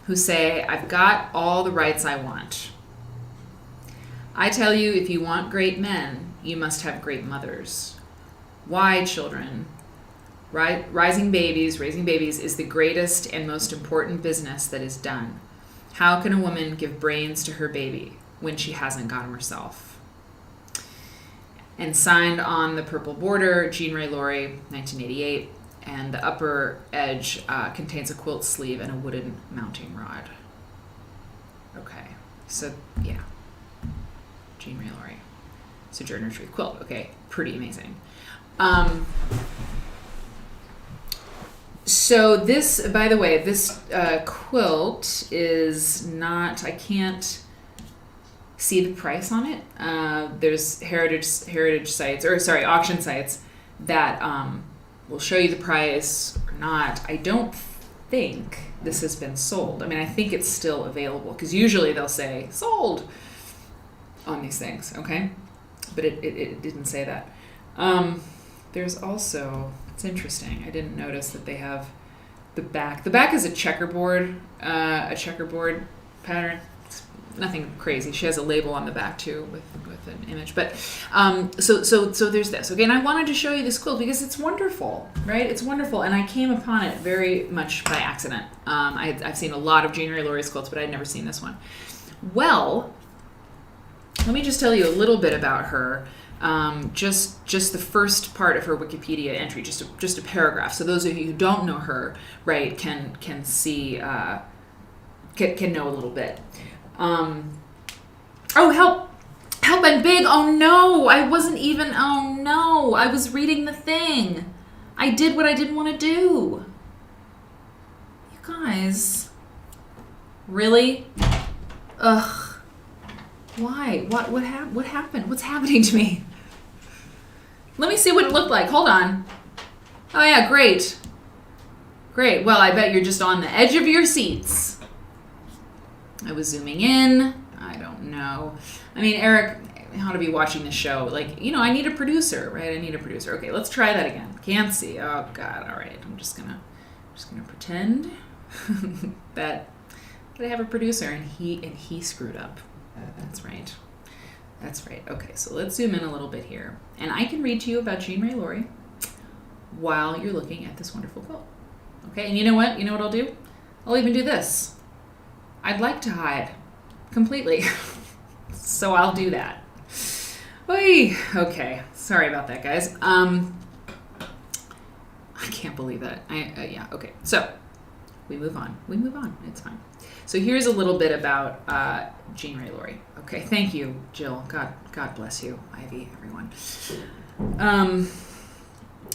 who say, I've got all the rights I want. I tell you, if you want great men, you must have great mothers. Why, children? Raising babies is the greatest and most important business that is done. How can a woman give brains to her baby when she hasn't got them herself? And signed on the purple border, Ray Laury, 1988, and the upper edge contains a quilt sleeve and a wooden mounting rod. Okay, so yeah. Ray Laury, Sojourner Truth quilt. Okay, pretty amazing. So this, by the way, this quilt is not, I can't see the price on it. There's heritage sites, auction sites that will show you the price or not. I don't think this has been sold. I mean, I think it's still available because usually they'll say sold on these things, okay? But it didn't say that. There's also, it's interesting, I didn't notice that they have the back. The back is a checkerboard pattern. It's nothing crazy. She has a label on the back too with an image. But so there's this. Okay, and I wanted to show you this quilt because it's wonderful, right? It's wonderful, and I came upon it very much by accident. I've seen a lot of Jean Ray Laurie's quilts, but I'd never seen this one. Well, let me just tell you a little bit about her. Just the first part of her Wikipedia entry, just a paragraph. So those of you who don't know her, right, can see can know a little bit. Oh, help, I'm big. Oh no, I was reading the thing. I did what I didn't want to do. You guys, really? Ugh. Why? What happened? What's happening to me? Let me see what it looked like. Hold on. Oh yeah, great. Well, I bet you're just on the edge of your seats. I was zooming in. I don't know. I mean, Eric ought to be watching the show. Like, I need a producer, right? I need a producer. Okay, let's try that again. Can't see. Oh God. All right. I'm just gonna pretend that I have a producer and he screwed up. That's right. Okay, so let's zoom in a little bit here. And I can read to you about Jean Ray Laurie while you're looking at this wonderful quilt. Okay, and you know what? You know what I'll do? I'll even do this. I'd like to hide completely. So I'll do that. Oy. Okay, sorry about that, guys. I can't believe that. Yeah, okay. So we move on. It's fine. So here's a little bit about Jean Ray Laurie. Okay, thank you, Jill. God bless you, Ivy, everyone.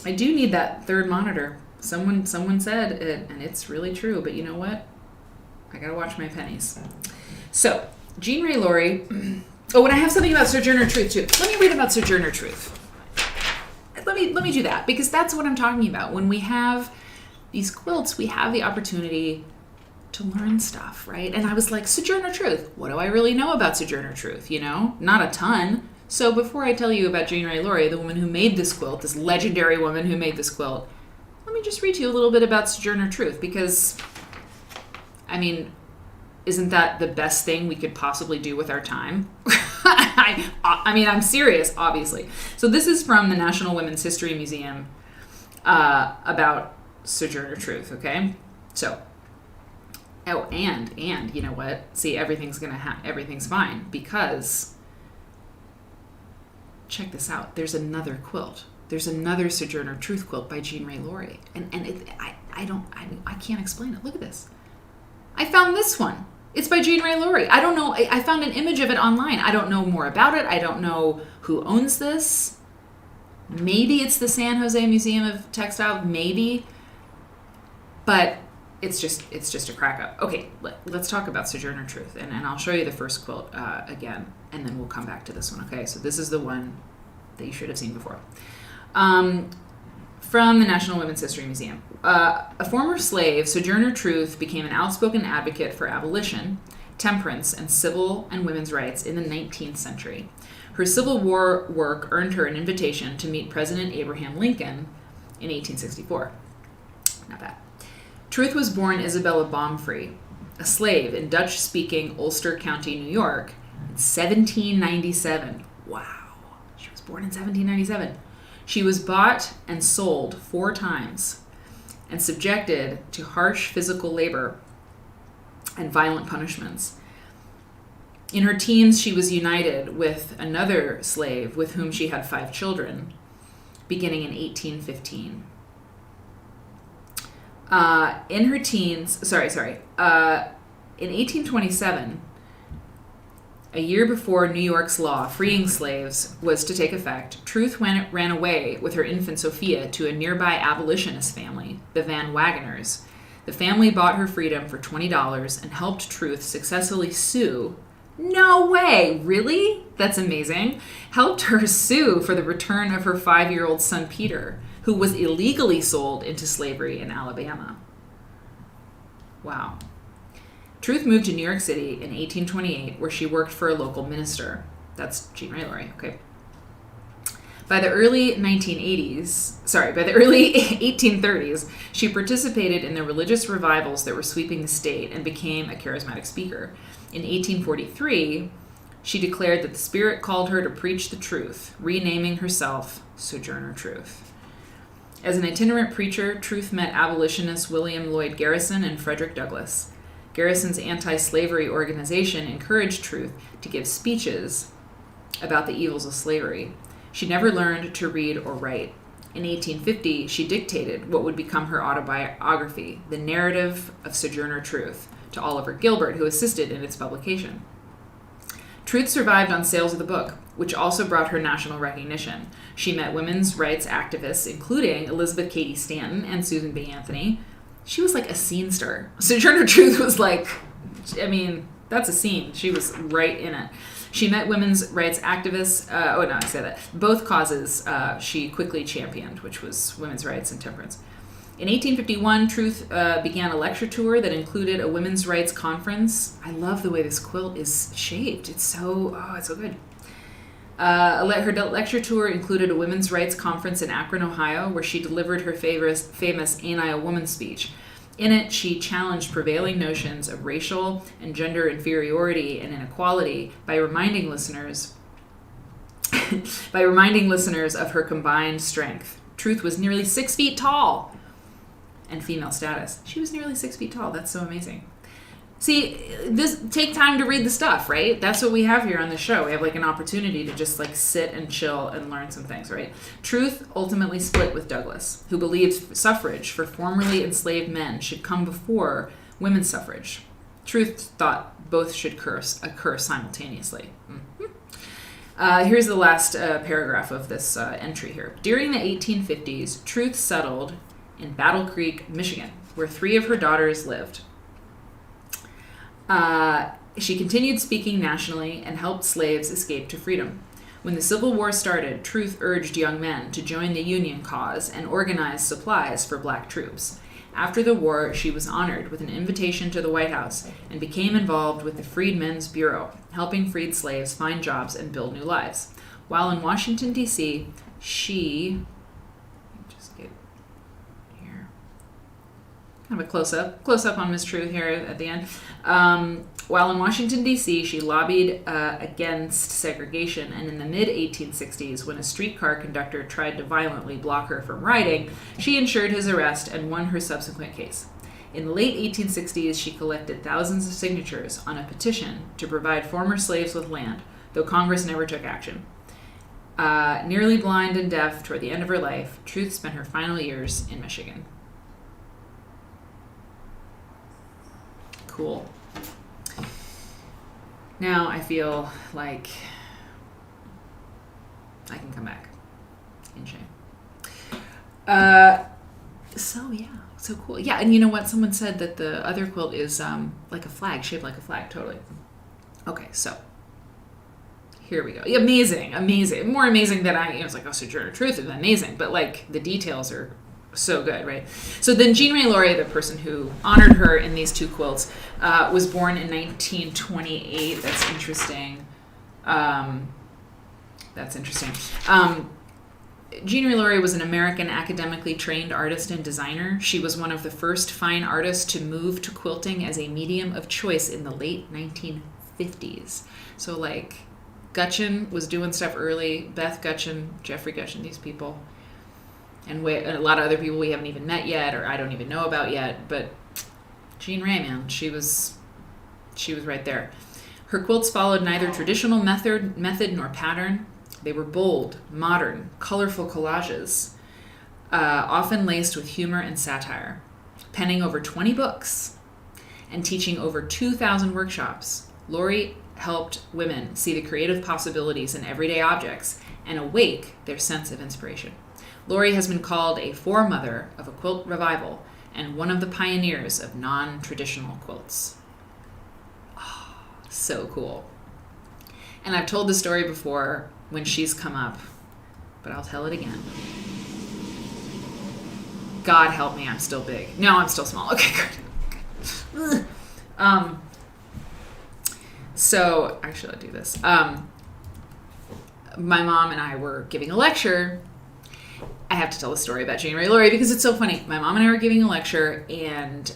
I do need that third monitor. Someone said it, and it's really true. But you know what? I gotta watch my pennies. So Jean Ray Laurie. Oh, and I have something about Sojourner Truth too. Let me read about Sojourner Truth. Let me do that because that's what I'm talking about. When we have these quilts, we have the opportunity to learn stuff, right? And I was like, Sojourner Truth, what do I really know about Sojourner Truth? Not a ton. So before I tell you about Jean Ray Laurie, the woman who made this quilt, this legendary woman who made this quilt, let me just read to you a little bit about Sojourner Truth because, I mean, isn't that the best thing we could possibly do with our time? I mean, I'm serious, obviously. So this is from the National Women's History Museum about Sojourner Truth, okay? So, oh, and you know what? See, everything's fine because check this out. There's another quilt. There's another Sojourner Truth quilt by Jean Ray Laurie, and I can't explain it. Look at this. I found this one. It's by Jean Ray Laurie. I don't know. I found an image of it online. I don't know more about it. I don't know who owns this. Maybe it's the San Jose Museum of Textile. Maybe, but it's just a crack up. Okay, let's talk about Sojourner Truth, and I'll show you the first quilt again, and then we'll come back to this one. Okay, so this is the one that you should have seen before. From the National Women's History Museum. A former slave, Sojourner Truth became an outspoken advocate for abolition, temperance, and civil and women's rights in the 19th century. Her Civil War work earned her an invitation to meet President Abraham Lincoln in 1864. Not bad. Truth was born Isabella Baumfree, a slave in Dutch-speaking Ulster County, New York, in 1797. Wow. She was born in 1797. She was bought and sold 4 times and subjected to harsh physical labor and violent punishments. In her teens, she was united with another slave with whom she had 5 children, beginning in 1815. In her teens, in 1827, a year before New York's law freeing slaves was to take effect, Truth ran away with her infant Sophia to a nearby abolitionist family, the Van Wageners. The family bought her freedom for $20 and helped Truth successfully sue No way. Really? That's amazing. Helped her sue for the return of her 5-year-old son, Peter, who was illegally sold into slavery in Alabama. Wow. Truth moved to New York City in 1828, where she worked for a local minister. That's Jean Ray Laury, okay. By the early 1830s, she participated in the religious revivals that were sweeping the state and became a charismatic speaker. In 1843, she declared that the Spirit called her to preach the truth, renaming herself Sojourner Truth. As an itinerant preacher, Truth met abolitionists William Lloyd Garrison and Frederick Douglass. Garrison's anti-slavery organization encouraged Truth to give speeches about the evils of slavery. She never learned to read or write. In 1850, she dictated what would become her autobiography, The Narrative of Sojourner Truth, to Oliver Gilbert, who assisted in its publication. Truth survived on sales of the book, which also brought her national recognition. She met women's rights activists, including Elizabeth Cady Stanton and Susan B. Anthony. She was like a scene star. Sojourner Truth was like, I mean, that's a scene. She was right in it. She met women's rights activists. Both causes she quickly championed, which was women's rights and temperance. In 1851, Truth began a lecture tour that included a women's rights conference. I love the way this quilt is shaped. It's so good. Her lecture tour included a women's rights conference in Akron, Ohio, where she delivered her famous Ain't I a Woman speech. In it, she challenged prevailing notions of racial and gender inferiority and inequality by reminding listeners of her combined strength. Truth was nearly 6 feet tall, and female status. She was nearly 6 feet tall. That's so amazing. See, take time to read the stuff, right? That's what we have here on the show. We have like an opportunity to just like sit and chill and learn some things, right? Truth ultimately split with Douglass, who believed suffrage for formerly enslaved men should come before women's suffrage. Truth thought both should occur simultaneously. Here's the last paragraph of this entry here. During the 1850s, Truth settled in Battle Creek, Michigan, where 3 of her daughters lived. She continued speaking nationally and helped slaves escape to freedom. When the Civil War started, Truth urged young men to join the Union cause and organize supplies for black troops. After the war, she was honored with an invitation to the White House and became involved with the Freedmen's Bureau, helping freed slaves find jobs and build new lives. While in Washington, D.C., she... Kind of a close-up on Miss Truth here at the end. While in Washington, D.C., she lobbied against segregation, and in the mid-1860s, when a streetcar conductor tried to violently block her from riding, she ensured his arrest and won her subsequent case. In the late 1860s, she collected thousands of signatures on a petition to provide former slaves with land, though Congress never took action. Nearly blind and deaf toward the end of her life, Truth spent her final years in Michigan. Cool. Now I feel like I can come back in shame. So cool. Yeah, and you know what? Someone said that the other quilt is like a flag, shaped like a flag, totally. Okay, so here we go. Amazing. More amazing than I was like, Sojourner Truth is amazing, but like the details are so good, right? So then Jean Ray Laury, the person who honored her in these 2 quilts, was born in 1928. That's interesting. Jean Ray Laury was an American academically trained artist and designer. She was one of the first fine artists to move to quilting as a medium of choice in the late 1950s. So like Gutchen was doing stuff early, Beth Gutchen, Jeffrey Gutchen, these people. And a lot of other people we haven't even met yet, or I don't even know about yet. But Jean Ray, man, she was right there. Her quilts followed neither traditional method nor pattern. They were bold, modern, colorful collages, often laced with humor and satire. Penning over 20 books and teaching over 2,000 workshops, Laury helped women see the creative possibilities in everyday objects and awake their sense of inspiration. Laury has been called a foremother of a quilt revival and one of the pioneers of non-traditional quilts. Oh, so cool. And I've told the story before when she's come up, but I'll tell it again. God help me, I'm still big. No, I'm still small. Okay, good. So, actually, I'll do this. My mom and I were giving a lecture. I have to tell the story about Jean Ray Laury because it's so funny. My mom and I were giving a lecture, and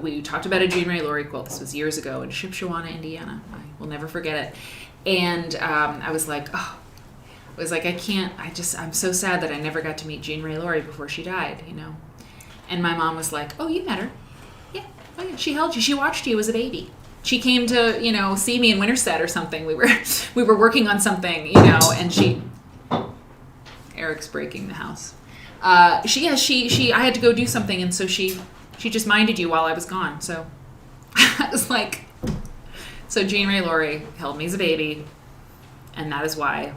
we talked about a Jean Ray Laury quilt. This was years ago in Shipshewana, Indiana. I will never forget it. And I was like, I'm so sad that I never got to meet Jean Ray Laury before she died, you know. And my mom was like, oh, you met her. Yeah, oh yeah, she held you. She watched you as a baby. She came to, you know, see me in Winterset or something. We were working on something, you know, and Eric's breaking the house. I had to go do something, and so she just minded you while I was gone. So I was like, so Jean Ray Laury held me as a baby, and that is why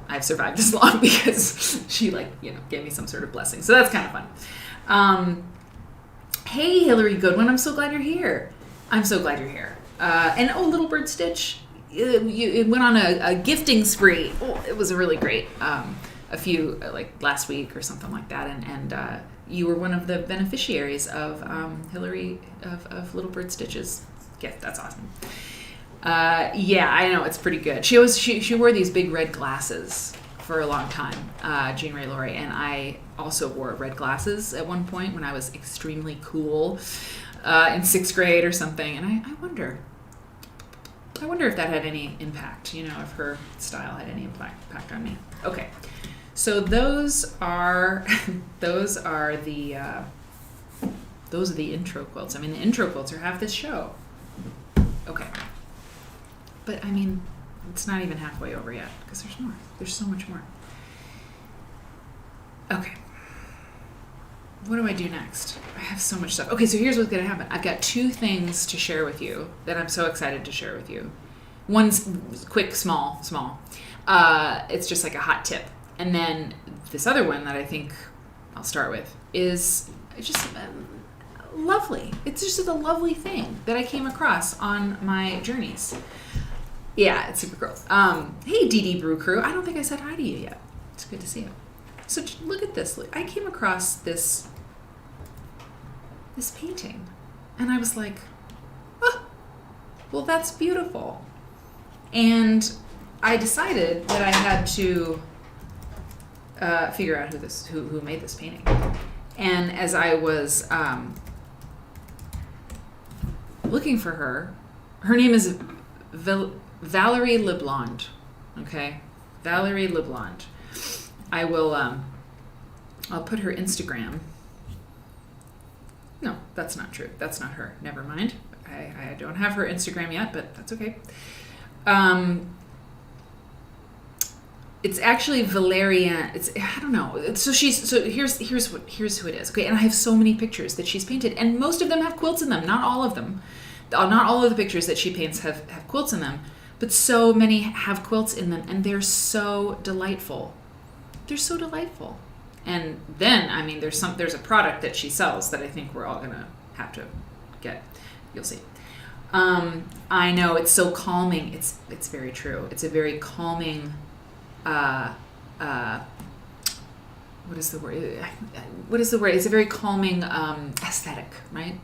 I've survived this long, because she, like, you know, gave me some sort of blessing. So that's kind of fun. Hey, Hillary Goodwin, I'm so glad you're here. I'm so glad you're here. And Little Bird Stitch, it went on a gifting spree. Oh, it was really great. A few, like last week or something like that, and you were one of the beneficiaries of Hillary of Little Bird Stitch's gift. That's awesome. Yeah, I know, it's pretty good. She wore these big red glasses for a long time, Jean Ray Laury, and I also wore red glasses at one point when I was extremely cool in 6th grade or something, and I wonder if that had any impact, you know, if her style had any impact on me. Okay, so those are the intro quilts. I mean, the intro quilts are half this show. Okay. But, I mean, it's not even halfway over yet, because there's more. There's so much more. Okay. What do I do next? I have so much stuff. Okay, so here's what's going to happen. I've got 2 things to share with you that I'm so excited to share with you. One's quick, small. It's just like a hot tip. And then this other one that I think I'll start with is just lovely. It's just a lovely thing that I came across on my journeys. Yeah, it's super cool. Hey, Dee Dee Brew Crew. I don't think I said hi to you yet. It's good to see you. So look at this. I came across this painting, and I was like, oh, well, that's beautiful. And I decided that I had to figure out who made this painting. And as I was looking for her name is Valeriane LeBlond. Okay, Valeriane LeBlond. I will. I'll put her Instagram. No, that's not true. That's not her. Never mind. I don't have her Instagram yet, but that's okay. It's actually Valeriane. I don't know. Here's who it is. Okay, and I have so many pictures that she's painted, and most of them have quilts in them. Not all of them. Not all of the pictures that she paints have quilts in them, but so many have quilts in them, and they're so delightful. They're so delightful. And then, I mean, there's a product that she sells that I think we're all gonna have to get. You'll see. I know, it's so calming. It's very true. It's a very calming. What is the word? It's a very calming aesthetic, right?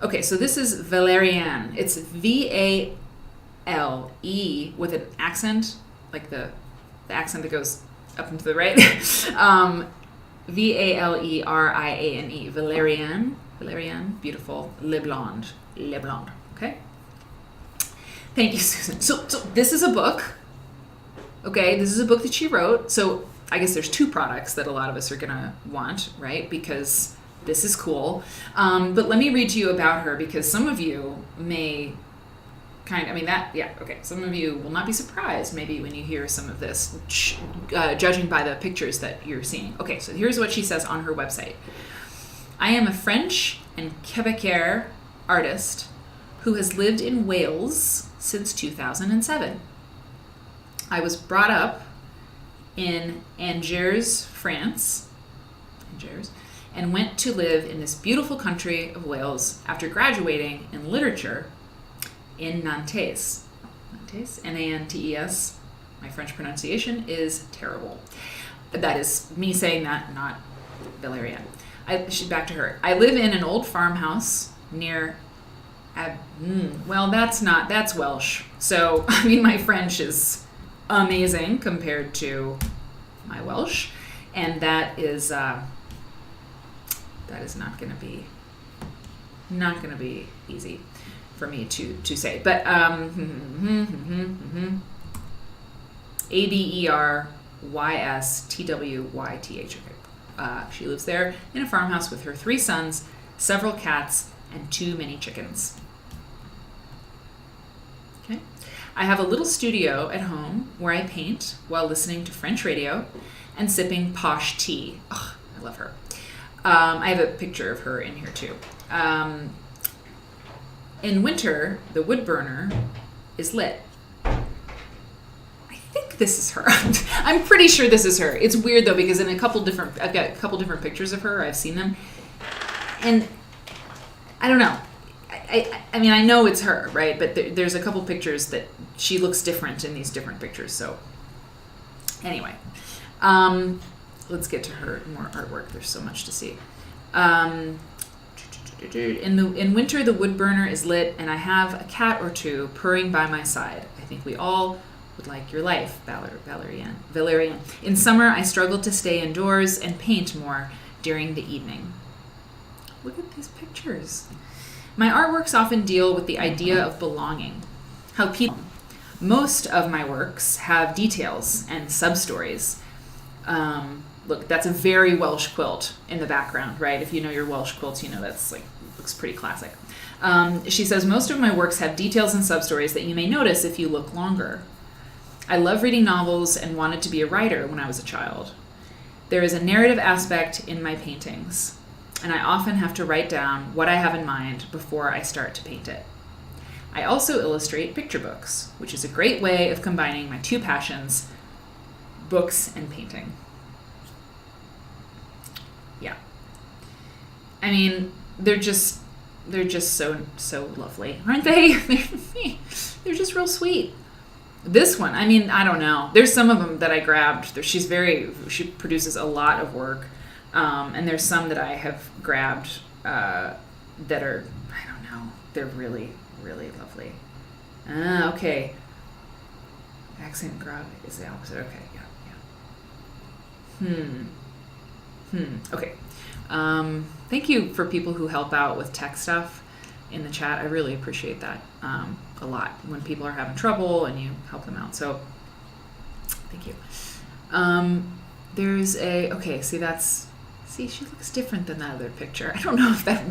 Okay, so this is Valeriane. It's VALE with an accent, like the accent that goes up and to the right. VALERIANE. Valeriane, beautiful. LeBlond. Okay. Thank you, Susan. So this is a book. Okay, this is a book that she wrote. So I guess there's 2 products that a lot of us are gonna want, right? Because this is cool. But let me read to you about her, because some of you may some of you will not be surprised maybe when you hear some of this, judging by the pictures that you're seeing. Okay, so here's what she says on her website. I am a French and Quebecer artist who has lived in Wales since 2007. I was brought up in Angers, France, and went to live in this beautiful country of Wales after graduating in literature in Nantes. Nantes, Nantes. My French pronunciation is terrible. That is me saying that, not Valeriane. Back to her. I live in an old farmhouse near... that's Welsh. So, I mean, my French is amazing compared to my Welsh. And that is not going to be easy for me to say. But Aberystwyth. She lives there in a farmhouse with her 3 sons, several cats, and too many chickens. Okay. I have a little studio at home where I paint while listening to French radio and sipping posh tea. Oh, I love her. I have a picture of her in here too. In winter, the wood burner is lit. I think this is her. I'm pretty sure this is her. It's weird though, because I've got a couple different pictures of her. I've seen them. And I don't know. I mean, I know it's her, right? But there's a couple pictures that she looks different in these different pictures. So anyway, let's get to her more artwork. There's so much to see. In winter, the wood burner is lit, and I have a cat or two purring by my side. I think we all would like your life, Valeriane. In summer, I struggle to stay indoors and paint more during the evening. Look at these pictures. My artworks often deal with the idea of belonging. Most of my works have details and sub-stories. Look, that's a very Welsh quilt in the background, right? If you know your Welsh quilts, you know that's looks pretty classic. She says, most of my works have details and sub-stories that you may notice if you look longer. I love reading novels and wanted to be a writer when I was a child. There is a narrative aspect in my paintings, and I often have to write down what I have in mind before I start to paint it. I also illustrate picture books, which is a great way of combining my 2 passions, books and painting. Yeah. I mean, they're just so lovely, aren't they? They're just real sweet. This one, I mean, I don't know. There's some of them that I grabbed. She produces a lot of work. And there's some that I have grabbed that are, I don't know, they're really, really lovely. Okay. Accent grab is the opposite. Okay, yeah. Okay. Thank you for people who help out with tech stuff in the chat. I really appreciate that a lot when people are having trouble and you help them out. So thank you. See, she looks different than that other picture. I don't know if that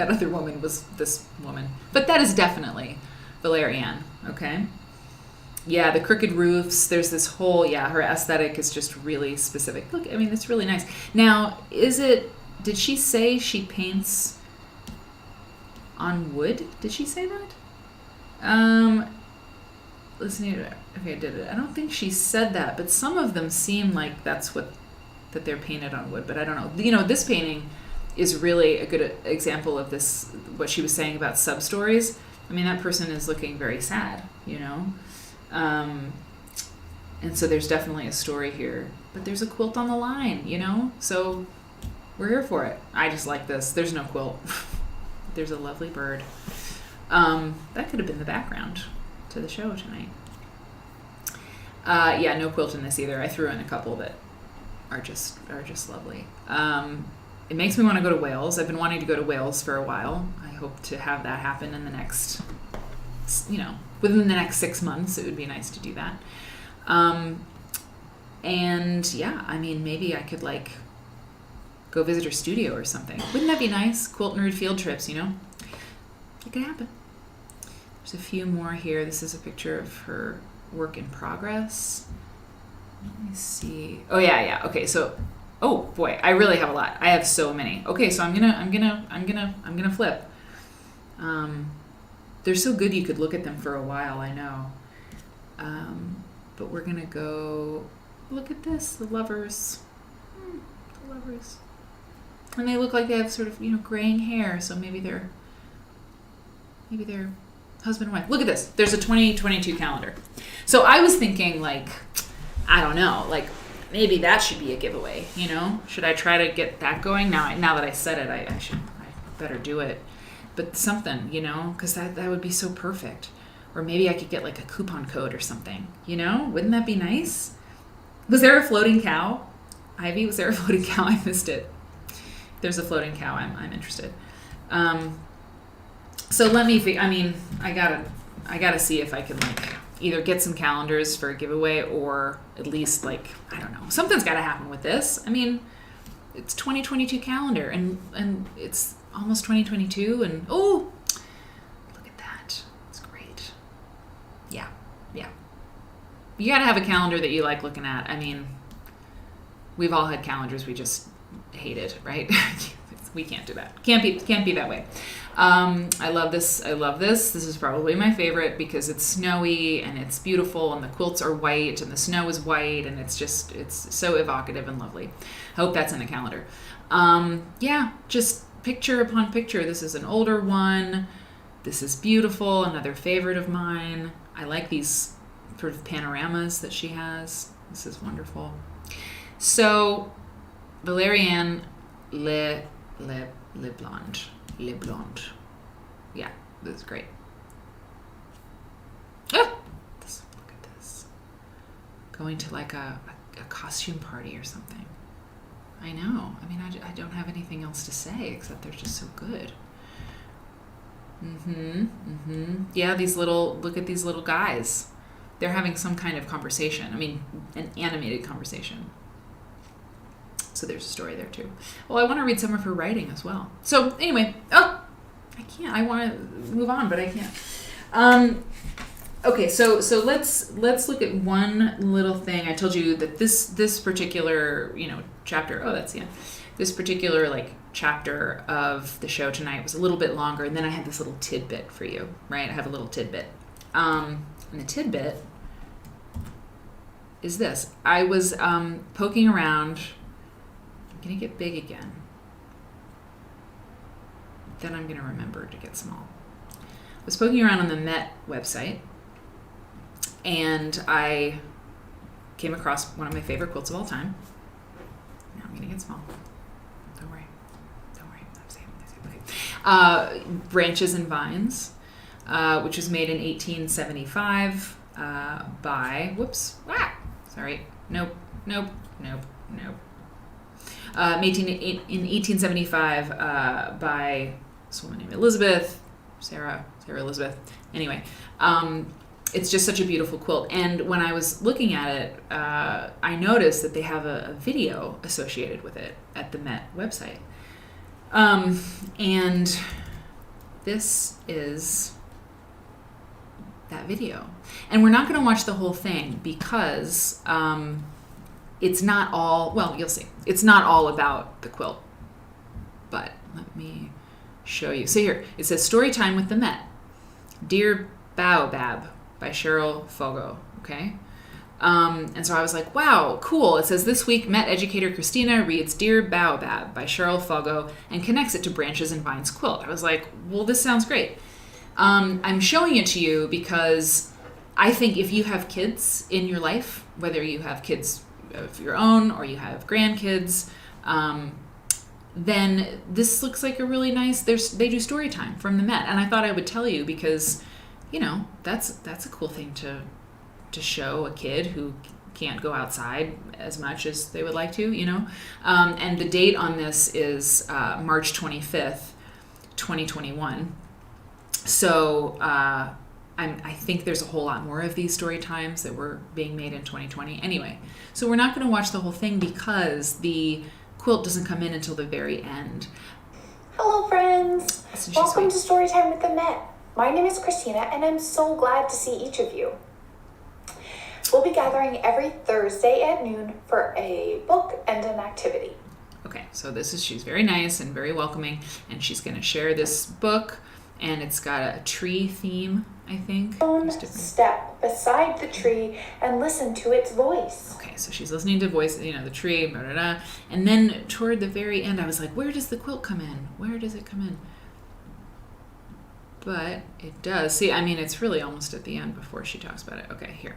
other woman was this woman, but that is definitely Valeriane. Okay. Yeah, the crooked roofs. There's this whole, her aesthetic is just really specific. Look, I mean, it's really nice. Now, did she say she paints on wood? Did she say that? Listening to it. Okay, I did it. I don't think she said that, but some of them seem like that they're painted on wood, but I don't know. You know, this painting is really a good example of this, what she was saying about sub-stories. I mean, that person is looking very sad, you know? And so there's definitely a story here, but there's a quilt on the line, you know? So we're here for it. I just like this. There's no quilt. There's a lovely bird. That could have been the background to the show tonight. No quilt in this either. I threw in a couple that are just lovely. It makes me want to go to Wales. I've been wanting to go to Wales for a while. I hope to have that happen in the next, within the next 6 months. It would be nice to do that. Maybe I could go visit her studio or something. Wouldn't that be nice? Quilt Nerd field trips, It could happen. There's a few more here. This is a picture of her work in progress. Let me see. Oh yeah. Okay, so, oh boy, I really have a lot. I have so many. Okay, so I'm gonna flip. They're so good you could look at them for a while. I know. But we're gonna go. Look at this. The lovers. The lovers. And they look like they have sort of graying hair. So maybe they're husband and wife. Look at this. There's a 2022 calendar. So I was thinking, like, I don't know, like, maybe that should be a giveaway, you know? Should I try to get that going? Now that I said it, I better do it. But something, you know, because that would be so perfect. Or maybe I could get like a coupon code or something, you know? Wouldn't that be nice? Was there a floating cow? Ivy, was there a floating cow? I missed it. If there's a floating cow, I'm interested. So let me, I gotta see if I can like either get some calendars for a giveaway or at least like, I don't know, something's gotta happen with this. I mean, it's 2022 calendar and it's almost 2022 and oh, look at that. It's great. Yeah. You gotta have a calendar that you like looking at. I mean, we've all had calendars we just hated, right? We can't do that. Can't be that way. I love this. This is probably my favorite because it's snowy and it's beautiful and the quilts are white and the snow is white and it's so evocative and lovely. I hope that's in the calendar. Just picture upon picture. This is an older one. This is beautiful. Another favorite of mine. I like these sort of panoramas that she has. This is wonderful. So, Valeriane LeBlond. Yeah, this is great. Look at this. Going to like a costume party or something. I know. I mean, I don't have anything else to say except they're just so good. Yeah, look at these little guys. They're having some kind of conversation. I mean, an animated conversation. So there's a story there too. Well, I want to read some of her writing as well. So anyway, I can't. I want to move on, but I can't. Okay, so let's look at one little thing. I told you that this particular chapter. Oh, that's the end. This particular like chapter of the show tonight was a little bit longer, and then I had this little tidbit for you. Right, I have a little tidbit. And the tidbit is this. I was poking around. I'm going to get big again. Then I'm going to remember to get small. I was poking around on the Met website, and I came across one of my favorite quilts of all time. Now I'm going to get small. Don't worry. I'm saying. Okay. Branches and Vines. Which was made in 1875 by, in 1875 by this woman named Sarah Elizabeth. Anyway, it's just such a beautiful quilt. And when I was looking at it, I noticed that they have a video associated with it at the Met website. And this is that video. And we're not going to watch the whole thing because it's not all, well, you'll see. It's not all about the quilt. But let me show you. So here, it says Story Time with the Met. Dear Baobab by Cheryl Fogo. Okay? And so I was like, wow, cool. It says this week, Met educator Christina reads Dear Baobab by Cheryl Fogo and connects it to Branches and Vines quilt. I was like, well, this sounds great. I'm showing it to you because I think if you have kids in your life, whether you have kids of your own or you have grandkids, then this looks like a really nice, they do story time from the Met. And I thought I would tell you because, that's a cool thing to show a kid who can't go outside as much as they would like to, And the date on this is March 25th, 2021. So I think there's a whole lot more of these story times that were being made in 2020. Anyway, so we're not going to watch the whole thing because the quilt doesn't come in until the very end. Hello, friends. Welcome to Storytime with the Met. My name is Christina, and I'm so glad to see each of you. We'll be gathering every Thursday at noon for a book and an activity. Okay, so she's very nice and very welcoming, and she's going to share this book. And it's got a tree theme, I think. Step beside the tree and listen to its voice. Okay, so she's listening to voice, the tree, blah, blah, blah. And then toward the very end, I was like, where does the quilt come in? Where does it come in? but it does. See, I mean, it's really almost at the end before she talks about it. Okay, here.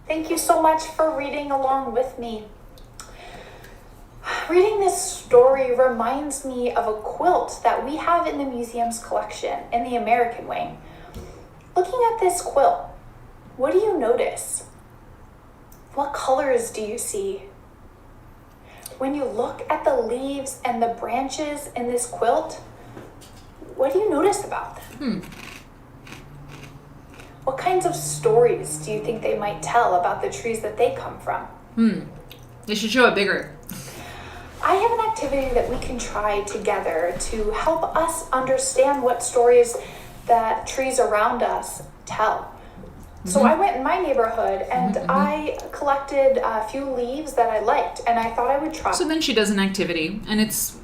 Thank you so much for reading along with me. Reading this story reminds me of a quilt that we have in the museum's collection in the American wing. Looking at this quilt, what do you notice? What colors do you see? When you look at the leaves and the branches in this quilt, what do you notice about them? What kinds of stories do you think they might tell about the trees that they come from? They should show it bigger. I have an activity that we can try together to help us understand what stories that trees around us tell. So I went in my neighborhood and I collected a few leaves that I liked, and I thought I would try. So then she does an activity, and it's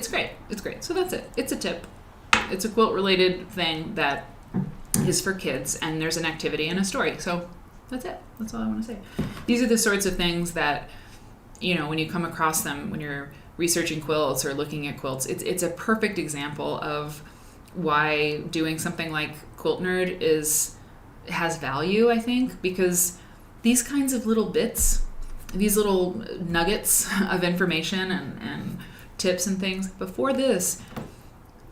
great. It's great. So that's it. It's a tip. It's a quilt-related thing that is for kids, and there's an activity and a story. So that's it. That's all I want to say. These are the sorts of things that, you know, when you come across them, when you're researching quilts or looking at quilts, it's a perfect example of why doing something like Quilt Nerd has value, I think, because these kinds of little bits, these little nuggets of information and tips and things, before this,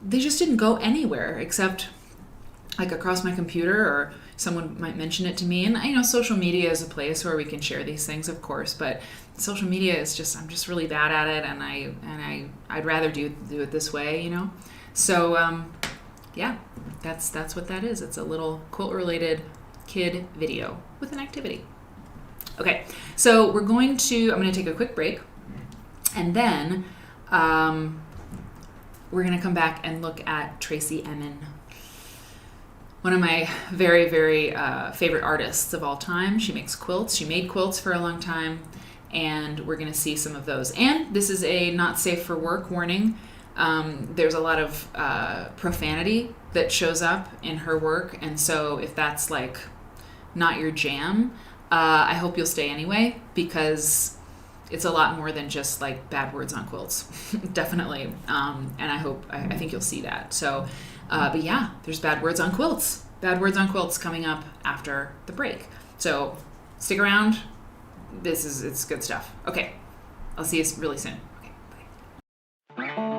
they just didn't go anywhere except like across my computer, or someone might mention it to me. And I know social media is a place where we can share these things, of course, but social media is just, I'm just really bad at it, and I'd rather do it this way, you know? So yeah, that's what that is. It's a little quilt-related kid video with an activity. Okay, so I'm going to take a quick break, and then we're going to come back and look at Tracy Emin, one of my very, very favorite artists of all time. She makes quilts. She made quilts for a long time, and we're going to see some of those. And this is a not safe for work warning. There's a lot of profanity that shows up in her work, and so if that's like not your jam, I hope you'll stay anyway, because it's a lot more than just like bad words on quilts. Definitely. And I think you'll see that. So but yeah, there's bad words on quilts. Bad words on quilts coming up after the break. So stick around. It's good stuff. Okay, I'll see you really soon. Okay, bye.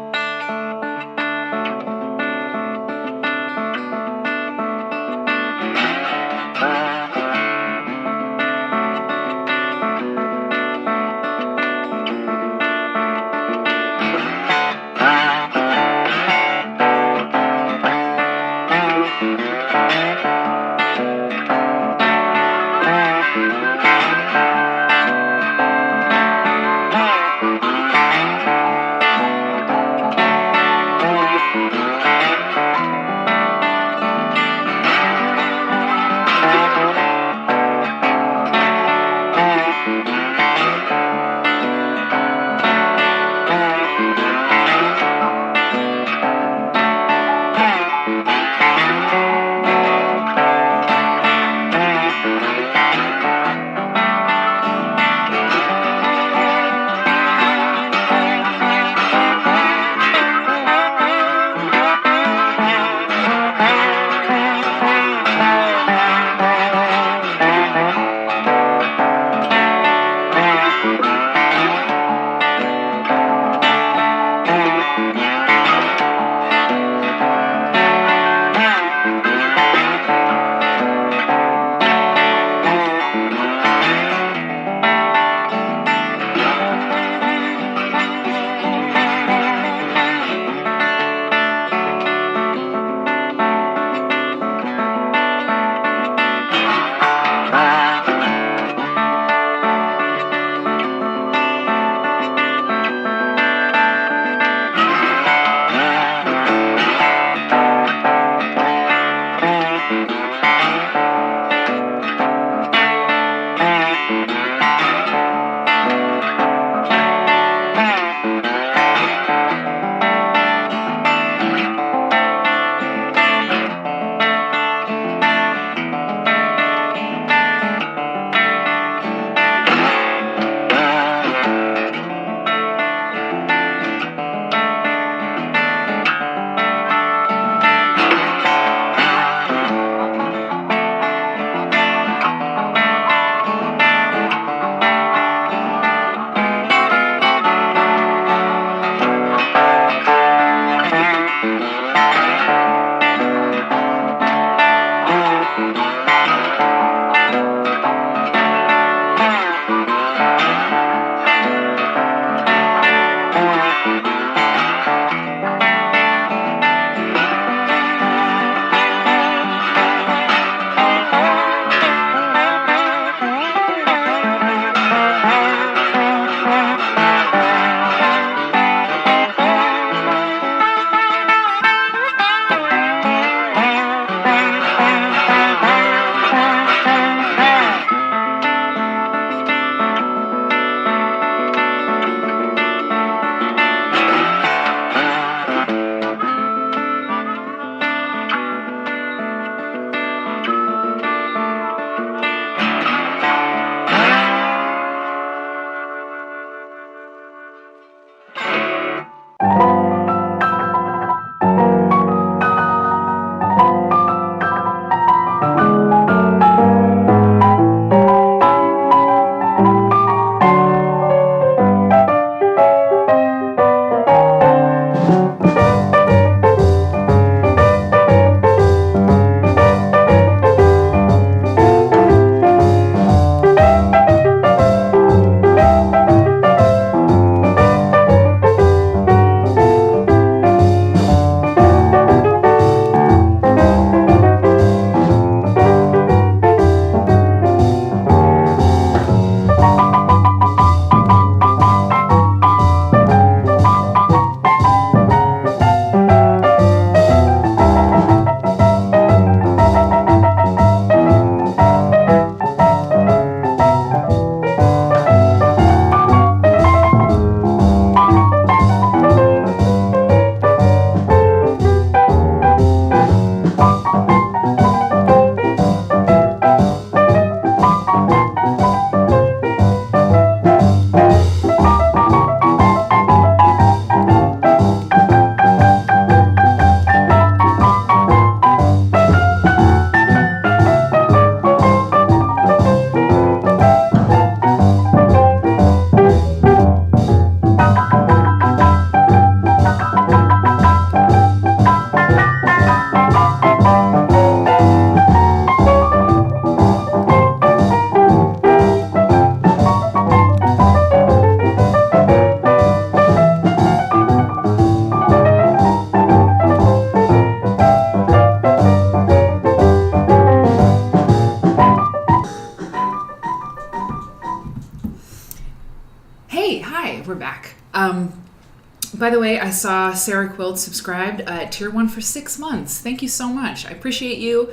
saw Sarah Quilt subscribed at Tier 1 for 6 months. Thank you so much. I appreciate you.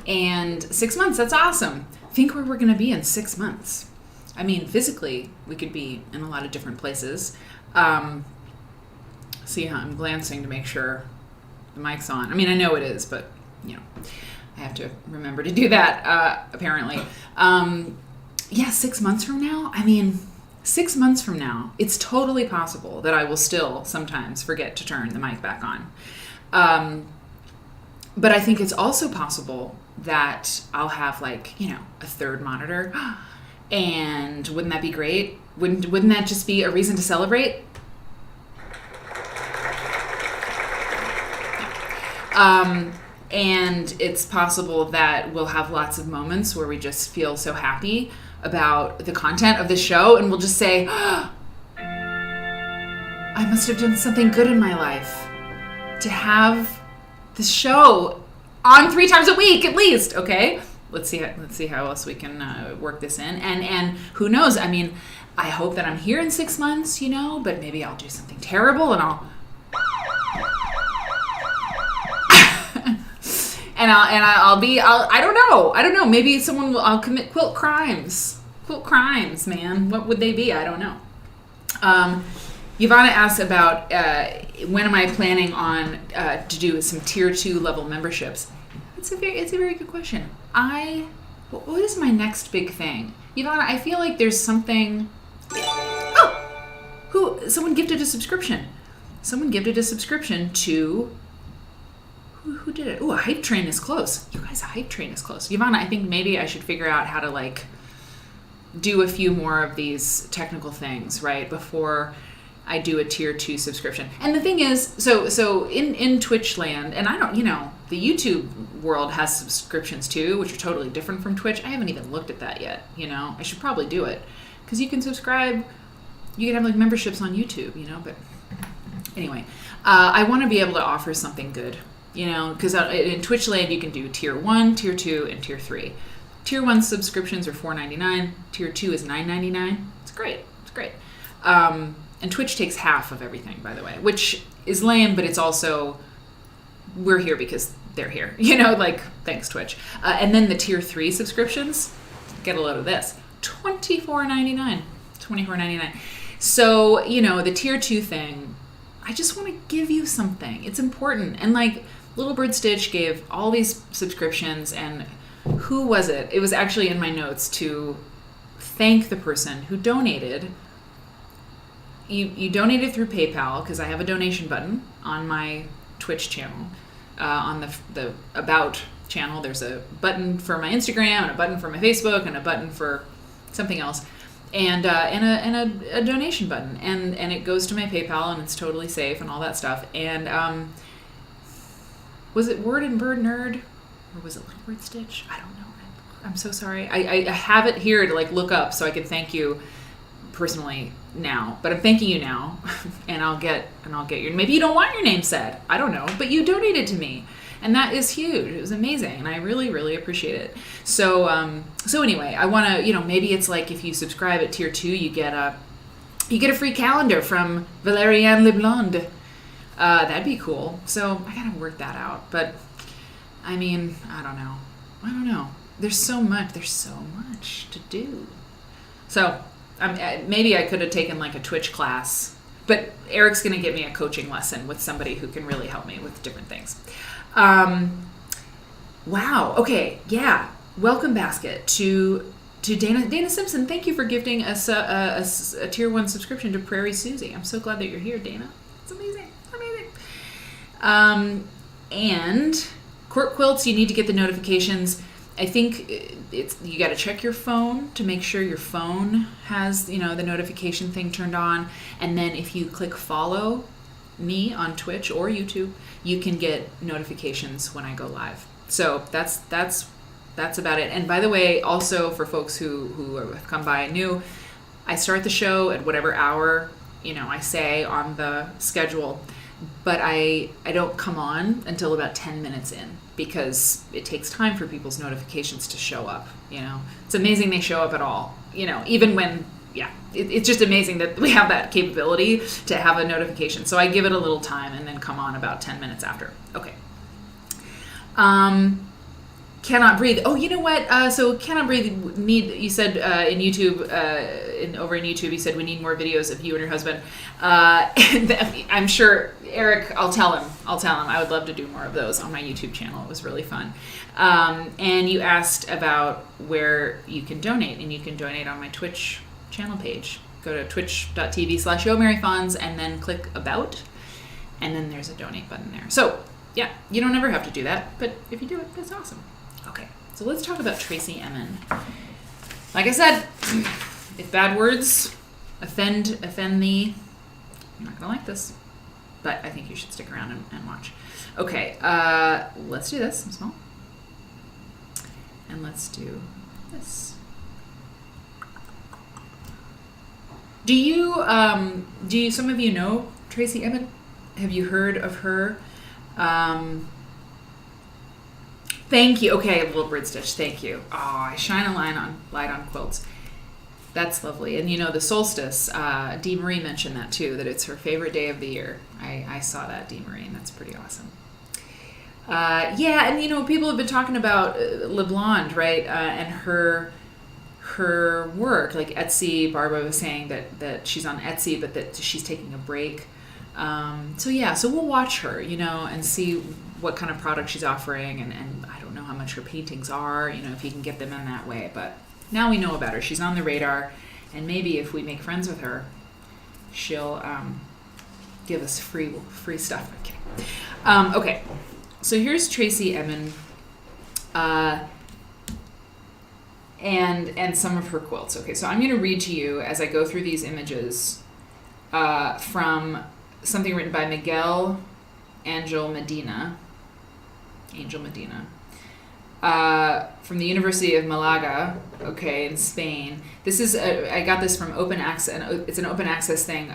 And 6 months, that's awesome. Think where we're going to be in 6 months. I mean, physically, we could be in a lot of different places. See how I'm glancing to make sure the mic's on. I mean, I know it is, but, I have to remember to do that, apparently. 6 months from now, 6 months from now, it's totally possible that I will still sometimes forget to turn the mic back on. But I think it's also possible that I'll have a third monitor. And wouldn't that be great? Wouldn't that just be a reason to celebrate? And it's possible that we'll have lots of moments where we just feel so happy about the content of the show, and we'll just say, I must have done something good in my life to have this show on 3 times a week at least. Okay, let's see how else we can work this in, and who knows? I hope that I'm here in 6 months, but maybe I'll do something terrible and I don't know. Maybe I'll commit quilt crimes, man. What would they be? I don't know. Yvonne asked about when am I planning on to do some tier 2 level memberships. It's a very good question. What is my next big thing? Yvonne, I feel like there's something. Someone gifted a subscription. Someone gifted a subscription to. Who did it? Oh, a hype train is close. You guys, a hype train is close. Yvonne, I think maybe I should figure out how to do a few more of these technical things, right, before I do a tier 2 subscription. And the thing is, so in Twitch land, and I don't, the YouTube world has subscriptions too, which are totally different from Twitch. I haven't even looked at that yet, I should probably do it. Because you can subscribe, you can have memberships on YouTube, but anyway, I want to be able to offer something good. Because in Twitch land you can do tier 1, tier 2, and tier 3. Tier 1 subscriptions are $4.99. Tier 2 is $9.99. It's great. And Twitch takes half of everything, by the way, which is lame, but it's also, we're here because they're here. Thanks, Twitch. And then the tier 3 subscriptions, get a load of this, $24.99. $24.99. So, the tier 2 thing, I just want to give you something. It's important. And Little Bird Stitch gave all these subscriptions, and who was it? It was actually in my notes to thank the person who donated. You donated through PayPal, because I have a donation button on my Twitch channel. On the About channel, there's a button for my Instagram, and a button for my Facebook, and a button for something else. And a donation button, and it goes to my PayPal, and it's totally safe and all that stuff. And was it Word and Bird Nerd, or was it Little Bird Stitch? I don't know. I'm so sorry. I have it here to look up so I can thank you personally now. But I'm thanking you now, and I'll get your. Maybe you don't want your name said. I don't know, but you donated to me. And that is huge. It was amazing, and I really, really appreciate it. So anyway, I want to, maybe it's if you subscribe at tier 2, you get a free calendar from Valeriane LeBlond. That'd be cool. So I gotta work that out. But I don't know. There's so much to do. So maybe I could have taken a Twitch class, but Eric's gonna give me a coaching lesson with somebody who can really help me with different things. Wow. Okay. Yeah. Welcome basket to Dana Simpson. Thank you for gifting us a tier 1 subscription to Prairie Susie. I'm so glad that you're here, Dana. It's amazing. And Court Quilts, you need to get the notifications. I think you got to check your phone to make sure your phone has, the notification thing turned on. And then if you click follow me on Twitch or YouTube, you can get notifications when I go live. So that's about it. And by the way, also for folks who have come by new, I start the show at whatever hour, I say on the schedule, but I don't come on until about 10 minutes in, because it takes time for people's notifications to show up. It's amazing they show up at all, even when yeah, it's just amazing that we have that capability to have a notification. So I give it a little time and then come on about 10 minutes after. Okay. Cannot breathe. Oh, you know what? So cannot breathe. You said in YouTube, over in YouTube, you said we need more videos of you and your husband. And I'm sure Eric. I'll tell him. I would love to do more of those on my YouTube channel. It was really fun. And you asked about where you can donate, and you can donate on my Twitch channel page. Go to twitch.tv/ohmaryfonz and then click about, and then there's a donate button there. So yeah, you don't ever have to do that, but if you do it, that's awesome. Okay, so let's talk about Tracy Emin. Like I said, if bad words offend thee, you're not gonna like this, but I think you should stick around and watch. Okay, let's do this. I'm small, and let's do this. Do you some of you know Tracy Emin? Have you heard of her? Thank you. Okay, Little Bird Stitch. Thank you. Oh, I shine a light on quilts. That's lovely. And the solstice. Dee Marie mentioned that too. That it's her favorite day of the year. I saw that, Dee Marie, and that's pretty awesome. Yeah, and people have been talking about LeBlond, right? And her work, like Etsy. Barbara was saying that she's on Etsy, but that she's taking a break. So we'll watch her, and see what kind of product she's offering, and I don't know how much her paintings are, if you can get them in that way, but now we know about her. She's on the radar, and maybe if we make friends with her, she'll give us free stuff. I'm kidding. Okay, so here's Tracy Emin, and some of her quilts. Okay, so I'm going to read to you as I go through these images from something written by Miguel Angel Medina, from the University of Malaga, okay, in Spain. This is I got this from open access, and it's an open access thing.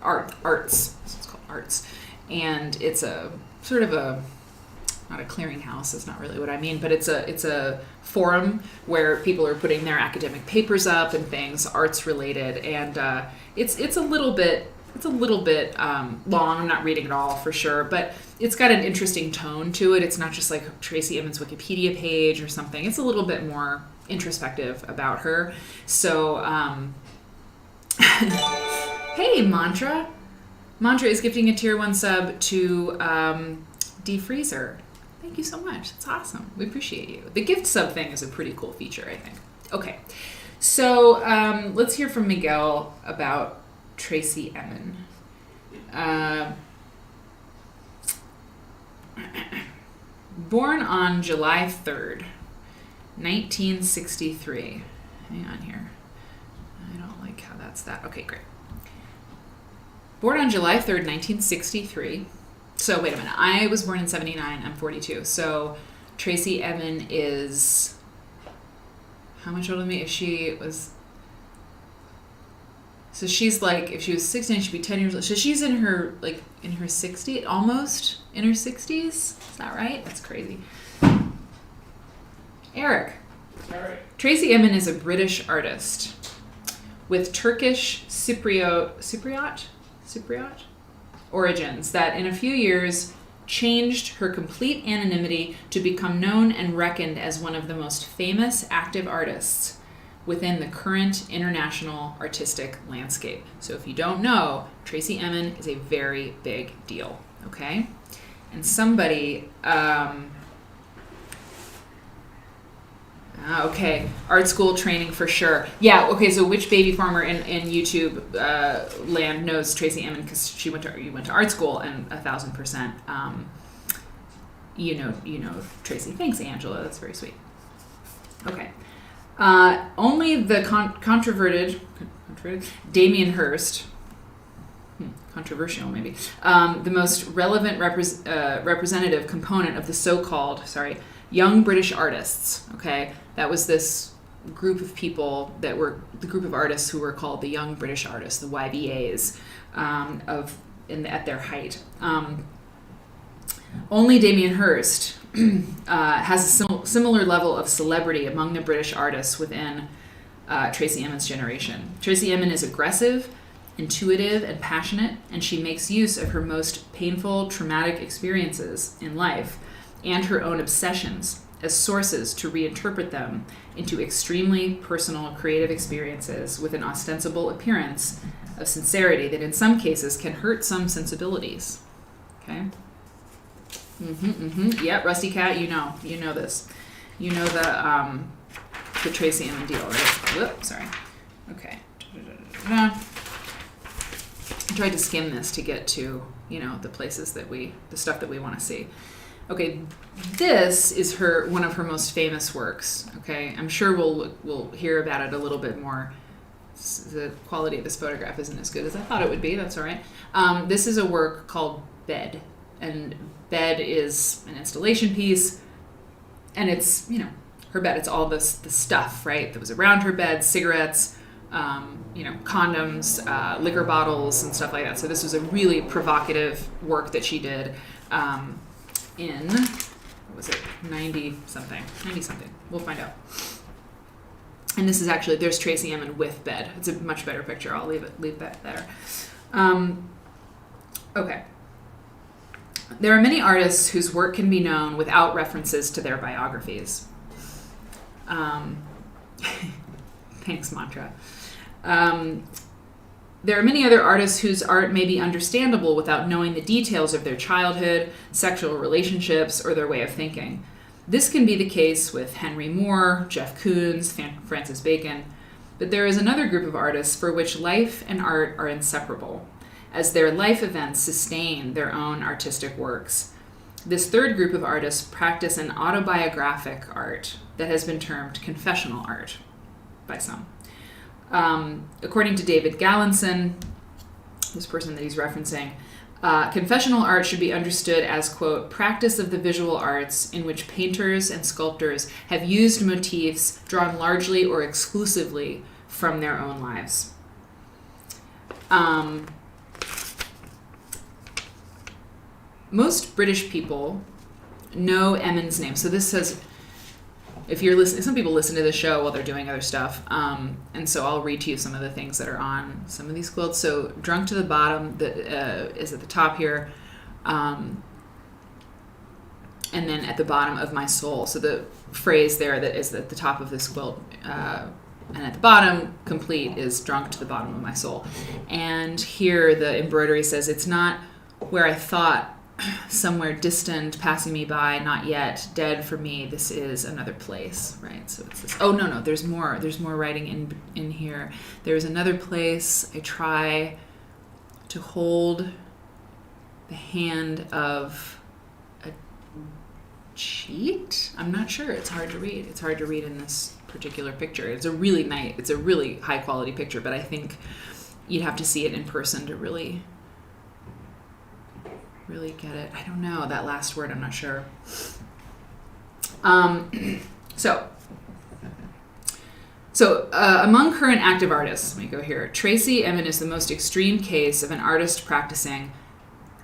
Arts, it's called Arts, and it's a sort of not a clearinghouse. That's not really what I mean, but it's a forum where people are putting their academic papers up and things, arts related, and it's a little bit long. I'm not reading it all for sure, but it's got an interesting tone to it. It's not just like Tracy Emin's Wikipedia page or something. It's a little bit more introspective about her. So, hey, Mantra. Mantra is gifting a tier 1 sub to Defreezer. Thank you so much. That's awesome. We appreciate you. The gift sub thing is a pretty cool feature, I think. Okay, so let's hear from Miguel about Tracy Emin. Born on July 3rd, 1963. Hang on here. I don't like how that's that. Okay, great. Born on July 3rd, 1963. So wait a minute. I was born in 79. I'm 42. So Tracy Emin is how much older than me? If she was... So she's like, if she was 16, she'd be 10 years old. So she's in her 60s, almost in her 60s. Is that right? That's crazy. Eric. Tracy Emin is a British artist with Turkish Cypriot origins that in a few years changed her complete anonymity to become known and reckoned as one of the most famous active artists within the current international artistic landscape. So if you don't know, Tracy Emin is a very big deal, okay? And somebody, okay, art school training for sure. Yeah, okay, so which baby farmer in YouTube land knows Tracy Emin because you went to art school, and 1,000%, you know Tracy. Thanks, Angela, that's very sweet. Okay. Only the controverted Damien Hirst, controversial maybe, the most relevant representative component of the so-called, young British artists, okay? That was this group of people that were the group of artists who were called the Young British Artists, the YBAs, at their height. Only Damien Hirst has a similar level of celebrity among the British artists within Tracy Emin's generation. Tracy Emin is aggressive, intuitive, and passionate, and she makes use of her most painful, traumatic experiences in life and her own obsessions as sources to reinterpret them into extremely personal, creative experiences with an ostensible appearance of sincerity that in some cases can hurt some sensibilities. Okay? Yep, Rusty Cat, you know this. You know the Tracy Emin deal, right? Whoop, sorry. Okay. I tried to skim this to get to, the places the stuff that we want to see. Okay, this is one of her most famous works. Okay, I'm sure we'll hear about it a little bit more. The quality of this photograph isn't as good as I thought it would be. That's all right. This is a work called Bed, and Bed is an installation piece, and it's her bed. It's all the stuff, right, that was around her bed: cigarettes, condoms, liquor bottles, and stuff like that. So this was a really provocative work that she did. In, what was it, 90 something. We'll find out. And this is actually, there's Tracy Emin with Bed. It's a much better picture. I'll leave that there. Okay. There are many artists whose work can be known without references to their biographies. Thanks, Mantra. There are many other artists whose art may be understandable without knowing the details of their childhood, sexual relationships, or their way of thinking. This can be the case with Henry Moore, Jeff Koons, Francis Bacon, but there is another group of artists for which life and art are inseparable, as their life events sustain their own artistic works. This third group of artists practice an autobiographic art that has been termed confessional art by some. According to David Gallinson, this person that he's referencing, confessional art should be understood as, quote, practice of the visual arts in which painters and sculptors have used motifs drawn largely or exclusively from their own lives. Most British people know Emin's name. So this says, if you're listening, some people listen to the show while they're doing other stuff, and so I'll read to you some of the things that are on some of these quilts. So Drunk to the Bottom that is at the top here, and then at the bottom of My Soul. So the phrase there that is at the top of this quilt, and at the bottom, complete, is Drunk to the Bottom of My Soul. And here the embroidery says, it's not where I thought, somewhere distant, passing me by, not yet, dead for me, this is another place, right? So it's this, no, there's more writing in here. There's another place, I try to hold the hand of a cheat? I'm not sure, it's hard to read. It's hard to read in this particular picture. It's a really high quality picture, but I think you'd have to see it in person to really get it. I don't know, that last word, I'm not sure. So among current active artists, let me go here. Tracy Emin is the most extreme case of an artist practicing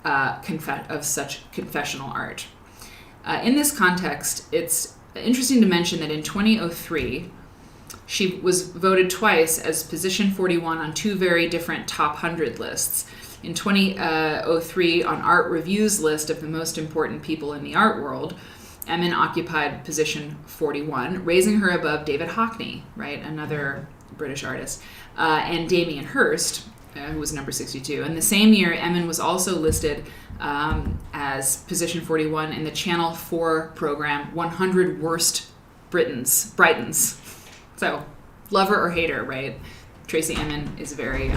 of such confessional art. In this context, it's interesting to mention that in 2003, she was voted twice as position 41 on two very different top 100 lists. In 2003, on Art Review's list of the most important people in the art world, Emin occupied position 41, raising her above David Hockney, right, another British artist, and Damien Hirst, who was number 62. And the same year, Emin was also listed as position 41 in the Channel 4 program 100 Worst Britons. So, love her or hate her, right? Tracy Emin is very...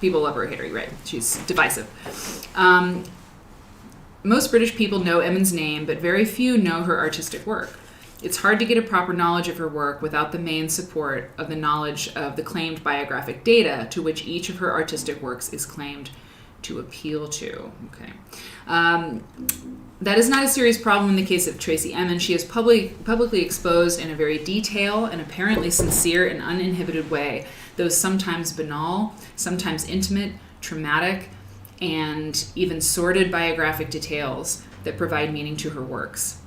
people love her or hate her, right? She's divisive. Most British people know Emin's name, but very few know her artistic work. It's hard to get a proper knowledge of her work without the main support of the knowledge of the claimed biographic data to which each of her artistic works is claimed to appeal to. Okay. That is not a serious problem in the case of Tracy Emin. She is publicly exposed in a very detailed and apparently sincere and uninhibited way those sometimes banal, sometimes intimate, traumatic, and even sordid biographic details that provide meaning to her works.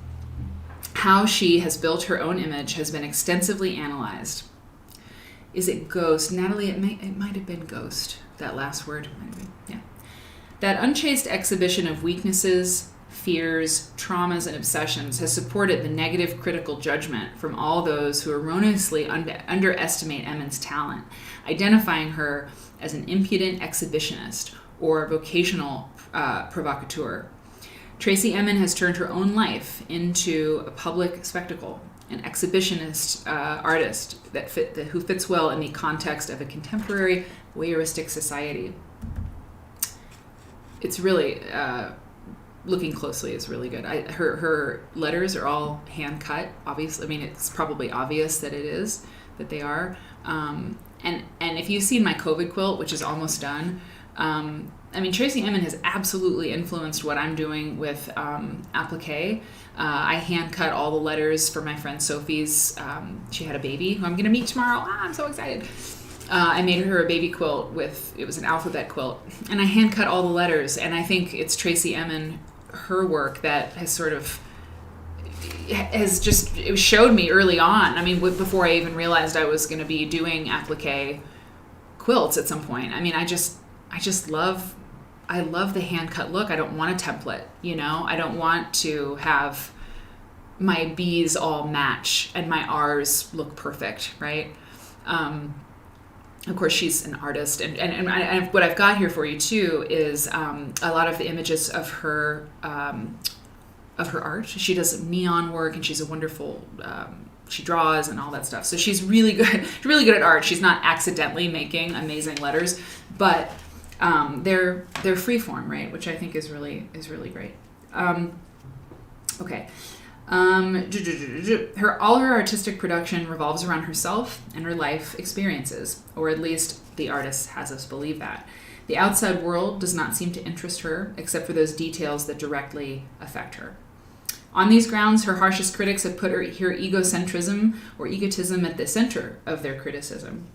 how she has built her own image has been extensively analyzed. Is it ghost? Natalie, it might have been ghost. That last word might have been, yeah. That unchaste exhibition of weaknesses, fears, traumas, and obsessions has supported the negative critical judgment from all those who erroneously underestimate Emin's talent, identifying her as an impudent exhibitionist or a vocational provocateur. Tracy Emin has turned her own life into a public spectacle, an exhibitionist artist who fits well in the context of a contemporary voyeuristic society. It's really, looking closely is really good. Her letters are all hand cut, obviously. I mean, it's probably obvious that they are. And if you've seen my COVID quilt, which is almost done, I mean, Tracy Emin has absolutely influenced what I'm doing with applique. I hand cut all the letters for my friend Sophie's. She had a baby who I'm going to meet tomorrow. I'm so excited. I made her a baby quilt it was an alphabet quilt, and I hand cut all the letters. And I think it's Tracy Emin, her work, that it showed me early on. I mean, before I even realized I was going to be doing applique quilts at some point. I mean, I love the hand cut look. I don't want a template, I don't want to have my B's all match and my R's look perfect, right? Of course, she's an artist, and what I've got here for you too is a lot of the images of her art. She does neon work, and she's a wonderful. She draws and all that stuff. So she's really good. She's really good at art. She's not accidentally making amazing letters, but they're freeform, right? Which I think is really great. Okay. All her artistic production revolves around herself and her life experiences, or at least the artist has us believe that. The outside world does not seem to interest her, except for those details that directly affect her. On these grounds, her harshest critics have put her egocentrism or egotism at the center of their criticism,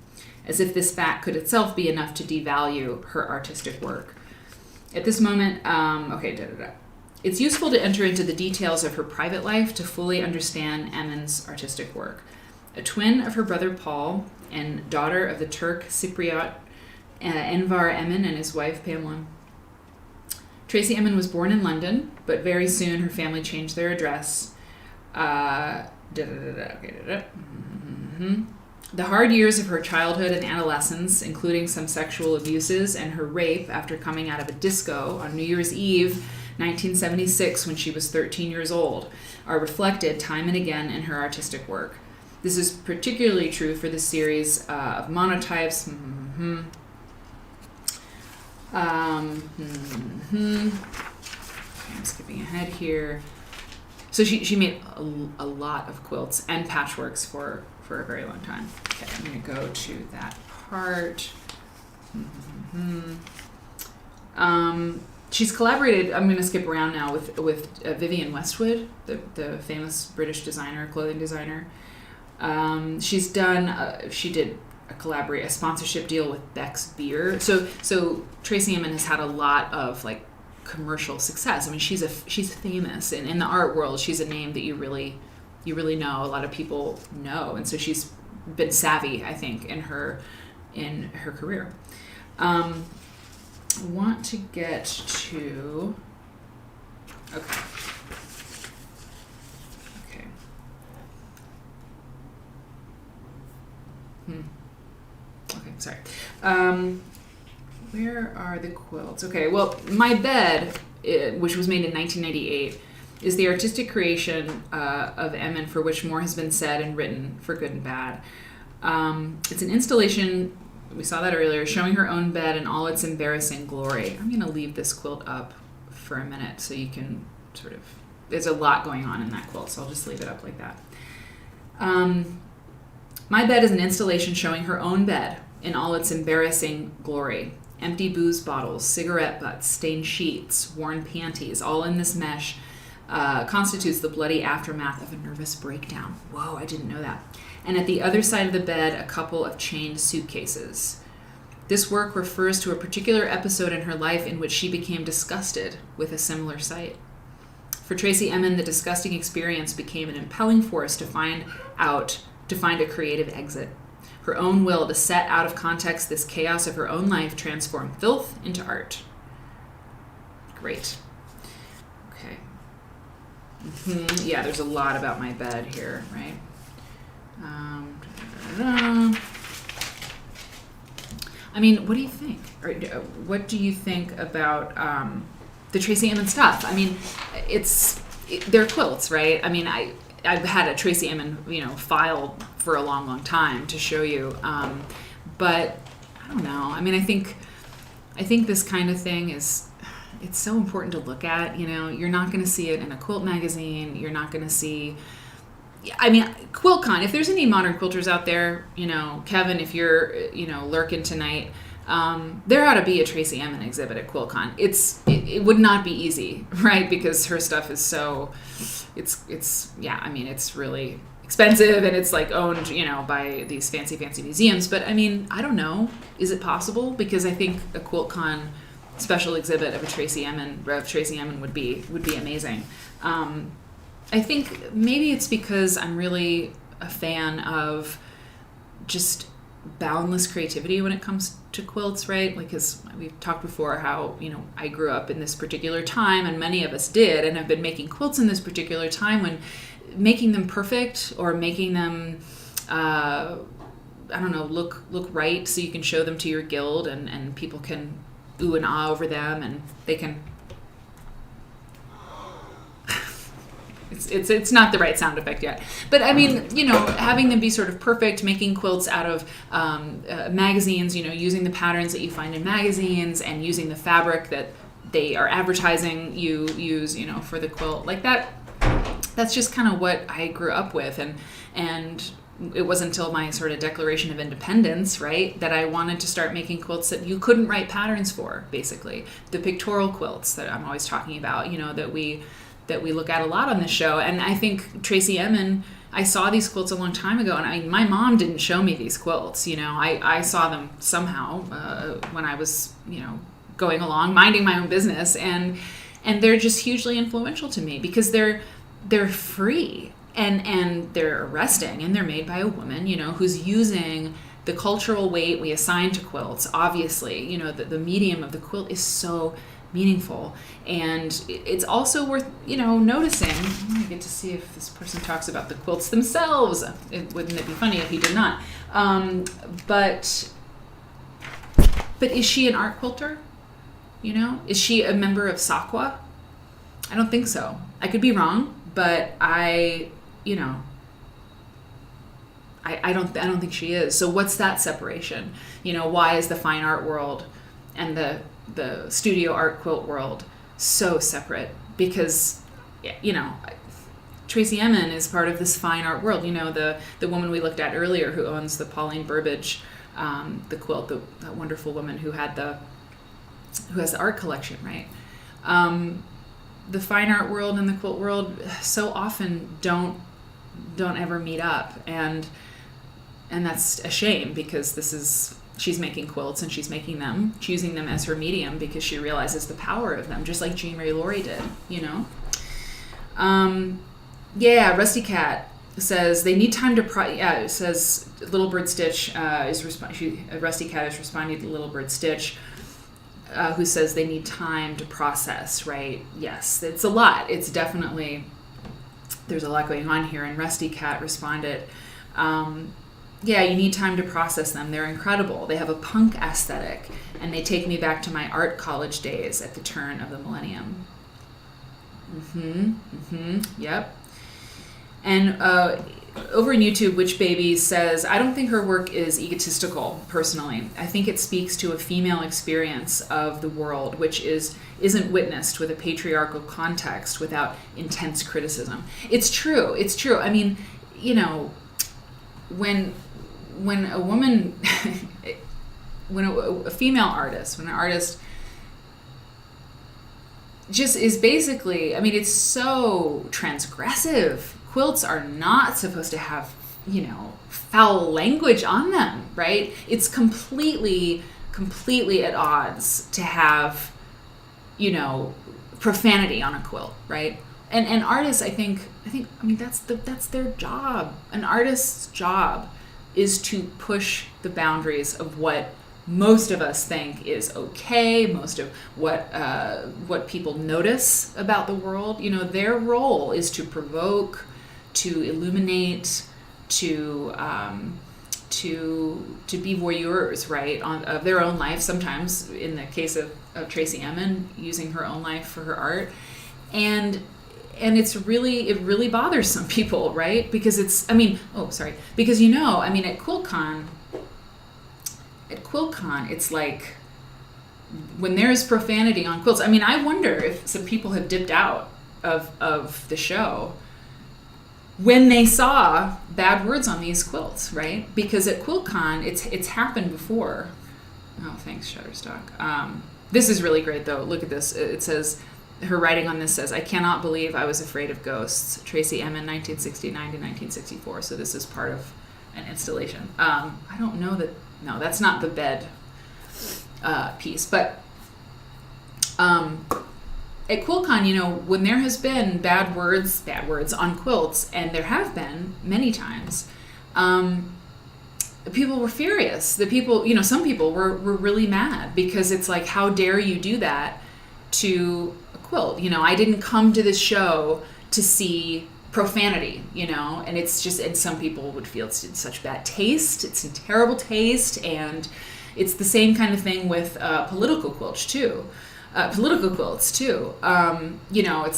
as if this fact could itself be enough to devalue her artistic work. At this moment, it's useful to enter into the details of her private life to fully understand Emin's artistic work. A twin of her brother Paul and daughter of the Turk Cypriot Envar Emin and his wife Pamela. Tracy Emin was born in London, but very soon her family changed their address. The hard years of her childhood and adolescence, including some sexual abuses and her rape after coming out of a disco on New Year's Eve, 1976, when she was 13 years old, are reflected time and again in her artistic work. This is particularly true for the series of monotypes. I'm skipping ahead here. So she made a lot of quilts and patchworks for a very long time. Okay, I'm going to go to that part. She's collaborated, I'm going to skip around now, with Vivienne Westwood, the famous British designer, clothing designer. She did a sponsorship deal with Beck's Beer. So Tracy Emin has had a lot of commercial success. I mean, she's famous, and in the art world, she's a name that you really know. A lot of people know, and so she's been savvy, I think, in her career. I want to get to okay. Okay, sorry. Where are the quilts? Okay, well, My Bed, which was made in 1998, is the artistic creation of Emin, for which more has been said and written, for good and bad. It's an installation, we saw that earlier, showing her own bed in all its embarrassing glory. I'm going to leave this quilt up for a minute so you can there's a lot going on in that quilt, so I'll just leave it up like that. My Bed is an installation showing her own bed in all its embarrassing glory. Empty booze bottles, cigarette butts, stained sheets, worn panties, all in this mesh, constitutes the bloody aftermath of a nervous breakdown. Whoa, I didn't know that. And at the other side of the bed, a couple of chained suitcases. This work refers to a particular episode in her life in which she became disgusted with a similar sight. For Tracy Emin, the disgusting experience became an impelling force to find a creative exit. Her own will to set out of context this chaos of her own life transformed filth into art. Great. Okay. Yeah, there's a lot about my bed here, right? I mean, what do you think? Or what do you think about the Tracy Emin stuff? I mean, they're quilts, right? I mean, I've had a Tracy Emin, file for a long, long time to show you, but I don't know. I mean, I think this kind of thing it's so important to look at. You're not going to see it in a quilt magazine. You're not going to see. I mean, QuiltCon, if there's any modern quilters out there, Kevin, if you're, lurking tonight, there ought to be a Tracy Emin exhibit at QuiltCon. It would not be easy, right? Because her stuff is so, it's really expensive, and it's like owned, by these fancy museums. But I mean, I don't know. Is it possible? Because I think a QuiltCon special exhibit of Tracy Emin would be amazing. I think maybe it's because I'm really a fan of just boundless creativity when it comes to quilts, right? Like, because we've talked before how, I grew up in this particular time, and many of us did, and have been making quilts in this particular time when making them perfect or making them, look right so you can show them to your guild and people can ooh and ah over them, and they can... It's not the right sound effect yet. But I mean, having them be sort of perfect, making quilts out of magazines, using the patterns that you find in magazines and using the fabric that they are advertising you use, for the quilt. Like that's just kind of what I grew up with. And it wasn't until my sort of Declaration of Independence, right, that I wanted to start making quilts that you couldn't write patterns for, basically. The pictorial quilts that I'm always talking about, that we look at a lot on this show. And I think Tracy Emin, I saw these quilts a long time ago, and I mean, my mom didn't show me these quilts. I saw them somehow when I was, going along, minding my own business, and they're just hugely influential to me because they're free and they're arresting, and they're made by a woman, who's using the cultural weight we assign to quilts. Obviously, the medium of the quilt is so meaningful, and it's also worth noticing. I get to see if this person talks about the quilts themselves. Wouldn't it be funny if he did not? But is she an art quilter? Is she a member of SAQA? I don't think so. I could be wrong, but I don't think she is. So what's that separation? Why is the fine art world and the studio art quilt world so separate? Because Tracy Emin is part of this fine art world. The woman we looked at earlier who owns the Pauline Burbidge the quilt, that wonderful woman who has the art collection, right? The fine art world and the quilt world so often don't ever meet up, and that's a shame, because she's making quilts, and she's choosing them as her medium because she realizes the power of them, just like Ray Laury did, Rusty Cat says they need time to it says Little Bird Stitch Rusty Cat is responding to Little Bird Stitch, who says they need time to process, right? Yes, it's a lot. It's definitely, there's a lot going on here, and Rusty Cat responded, you need time to process them. They're incredible. They have a punk aesthetic, and they take me back to my art college days at the turn of the millennium. Yep. And over in YouTube, Witch Baby says, I don't think her work is egotistical, personally. I think it speaks to a female experience of the world, which isn't witnessed with a patriarchal context without intense criticism. It's true. I mean, when a woman, when a female artist, when an artist just is basically, I mean, it's so transgressive. Quilts are not supposed to have, foul language on them, right? It's completely at odds to have, profanity on a quilt, right? And artists, I mean, that's their job. An artist's job is to push the boundaries of what most of us think is okay, most of what people notice about the world. You know, their role is to provoke, to illuminate, to be voyeurs, right, of their own life. Sometimes, in the case of Tracy Emin, using her own life for her art, and it really bothers some people, right? Because because at QuiltCon, it's like when there's profanity on quilts. I mean, I wonder if some people have dipped out of the show when they saw bad words on these quilts, right? Because at QuiltCon, it's happened before. Oh, thanks, Shutterstock. This is really great, though. Look at this. It says, her writing on this says, "I cannot believe I was afraid of ghosts." Tracy Emin, 1969 to 1964. So this is part of an installation. I don't know that. No, that's not the bed piece. But at QuiltCon, when there has been bad words on quilts, and there have been many times, people were furious. The people, some people were really mad, because it's like, how dare you do that to a quilt? I didn't come to this show to see profanity, and it's just, and some people would feel it's in such bad taste. It's in terrible taste. And it's the same kind of thing with political quilts too. It's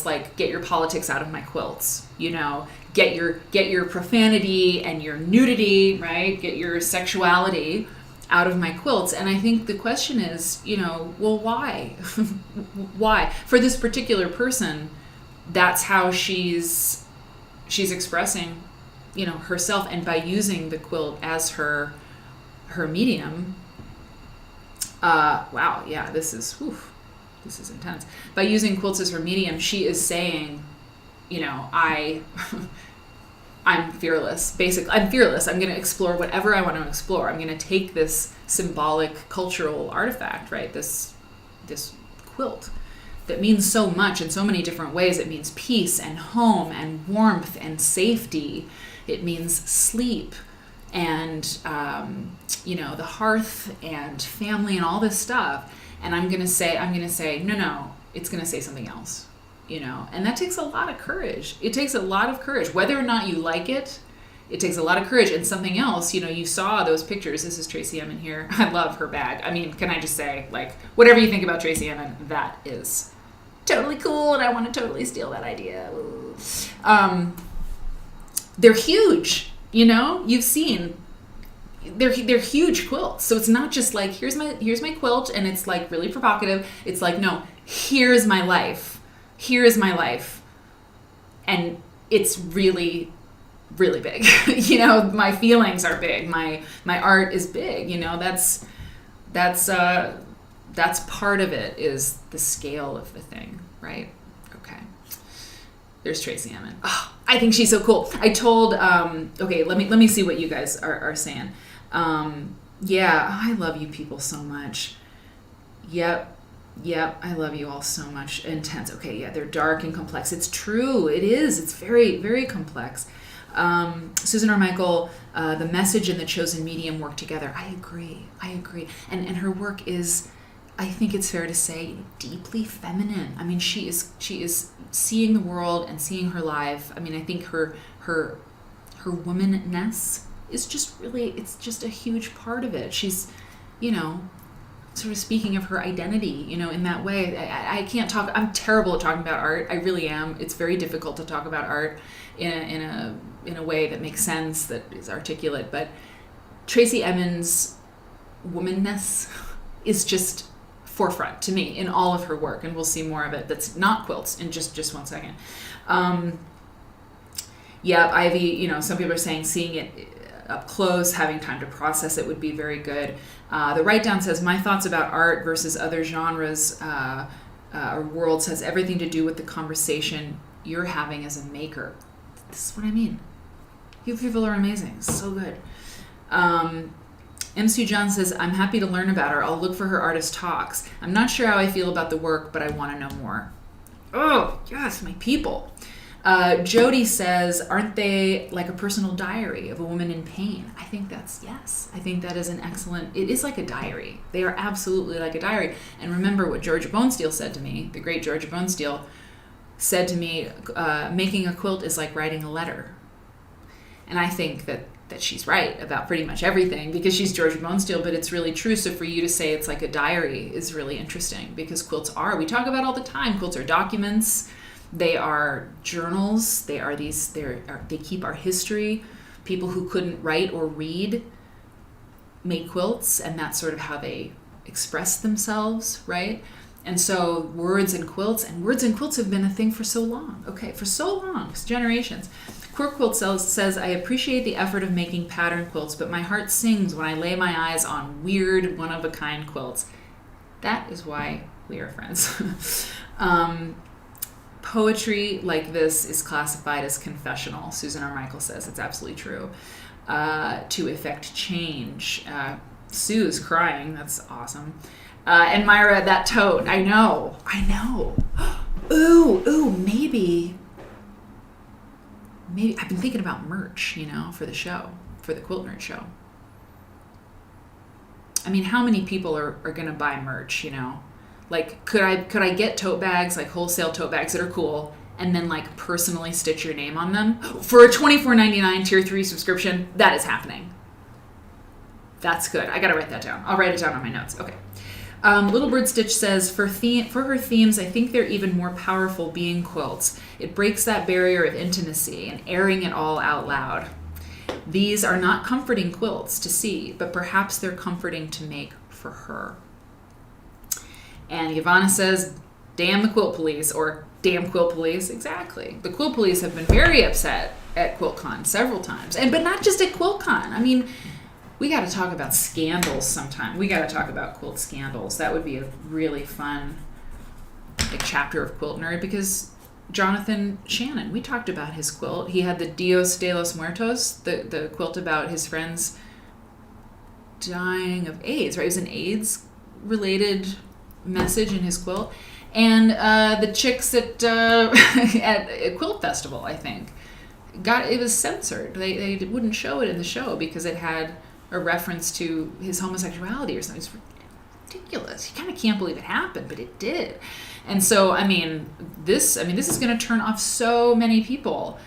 like, get your politics out of my quilts, get your profanity and your nudity, right? Get your sexuality out of my quilts. And I think the question is, well, why? Why? For this particular person, that's how she's expressing, herself, and by using the quilt as her medium. Wow, yeah, this is intense. By using quilts as her medium, she is saying, I'm fearless. Basically, I'm fearless. I'm going to explore whatever I want to explore. I'm going to take this symbolic cultural artifact, right? This quilt that means so much in so many different ways. It means peace and home and warmth and safety. It means sleep and, the hearth and family and all this stuff. And I'm going to say, no, it's going to say something else, and that takes a lot of courage. It takes a lot of courage, whether or not you like it. It takes a lot of courage. And something else, you saw those pictures. This is Tracy Emin here. I love her bag. I mean, can I just say, like, whatever you think about Tracy Emin, that is totally cool, and I want to totally steal that idea. They're huge, you've seen. They're huge quilts. So it's not just like, here's my quilt, and it's like really provocative. It's like, no, here's my life. Here is my life. And it's really, really big. My feelings are big. My art is big. That's part of it, is the scale of the thing, right? Okay. There's Tracy Emin. Oh, I think she's so cool. I told, okay, let me see what you guys are saying. Yeah, I love you people so much. Yep, I love you all so much. Intense. Okay, yeah, they're dark and complex. It's true. It is. It's very, very complex. Susan R. Michael, the message and the chosen medium work together. I agree. And her work is, I think it's fair to say, deeply feminine. I mean, she is seeing the world and seeing her life. I mean, I think her womanness is just really, it's just a huge part of it. She's, sort of speaking of her identity, in that way. I can't talk, I'm terrible at talking about art. I really am. It's very difficult to talk about art in a way that makes sense, that is articulate. But Tracy Emin's womanness is just forefront to me in all of her work, and we'll see more of it that's not quilts in just 1 second. Ivy, some people are saying seeing it up close, having time to process it would be very good. The write-down says, my thoughts about art versus other genres or worlds has everything to do with the conversation you're having as a maker. This is what I mean. You people are amazing. So good. M. Sue John says, I'm happy to learn about her. I'll look for her artist talks. I'm not sure how I feel about the work, but I want to know more. Oh, yes, my people. Jody says, aren't they like a personal diary of a woman in pain? I think yes. I think that is an excellent, it is like a diary. They are absolutely like a diary. And remember what Georgia Bonesteel said to me, the great Georgia Bonesteel said to me, making a quilt is like writing a letter. And I think that she's right about pretty much everything because she's Georgia Bonesteel, but it's really true. So for you to say it's like a diary is really interesting because quilts we talk about all the time, quilts are documents. They are journals. They keep our history. People who couldn't write or read made quilts, and that's sort of how they express themselves, right? And so words and quilts have been a thing for so long. Okay, for so long, generations. Quirk Quilt says, I appreciate the effort of making pattern quilts, but my heart sings when I lay my eyes on weird, one-of-a-kind quilts. That is why we are friends. Poetry like this is classified as confessional. Susan R. Michael says it's absolutely true. To effect change. Sue's crying. That's awesome. And Myra, that tote. I know. Ooh, maybe I've been thinking about merch, for the show, for the Quilt Nerd show. I mean, how many people are going to buy merch, Like, could I get tote bags, like wholesale tote bags that are cool, and then like personally stitch your name on them for a $24.99 tier 3 subscription? That is happening. That's good. I gotta write that down. I'll write it down on my notes. Okay. Little Bird Stitch says, for her themes, I think they're even more powerful being quilts. It breaks that barrier of intimacy and airing it all out loud. These are not comforting quilts to see, but perhaps they're comforting to make for her. And Yvonne says, damn the quilt police, or damn quilt police. Exactly. The quilt police have been very upset at QuiltCon several times. But not just at QuiltCon. I mean, we got to talk about scandals sometime. We got to talk about quilt scandals. That would be a really fun chapter of Quilt Nerd, because Jonathan Shannon, we talked about his quilt. He had the Dios de los Muertos, the quilt about his friends dying of AIDS, right? It was an AIDS-related message in his quilt. And the chicks at a quilt festival, I think, it was censored. They wouldn't show it in the show because it had a reference to his homosexuality or something. It's ridiculous. You kind of can't believe it happened, but it did. And so, this is going to turn off so many people.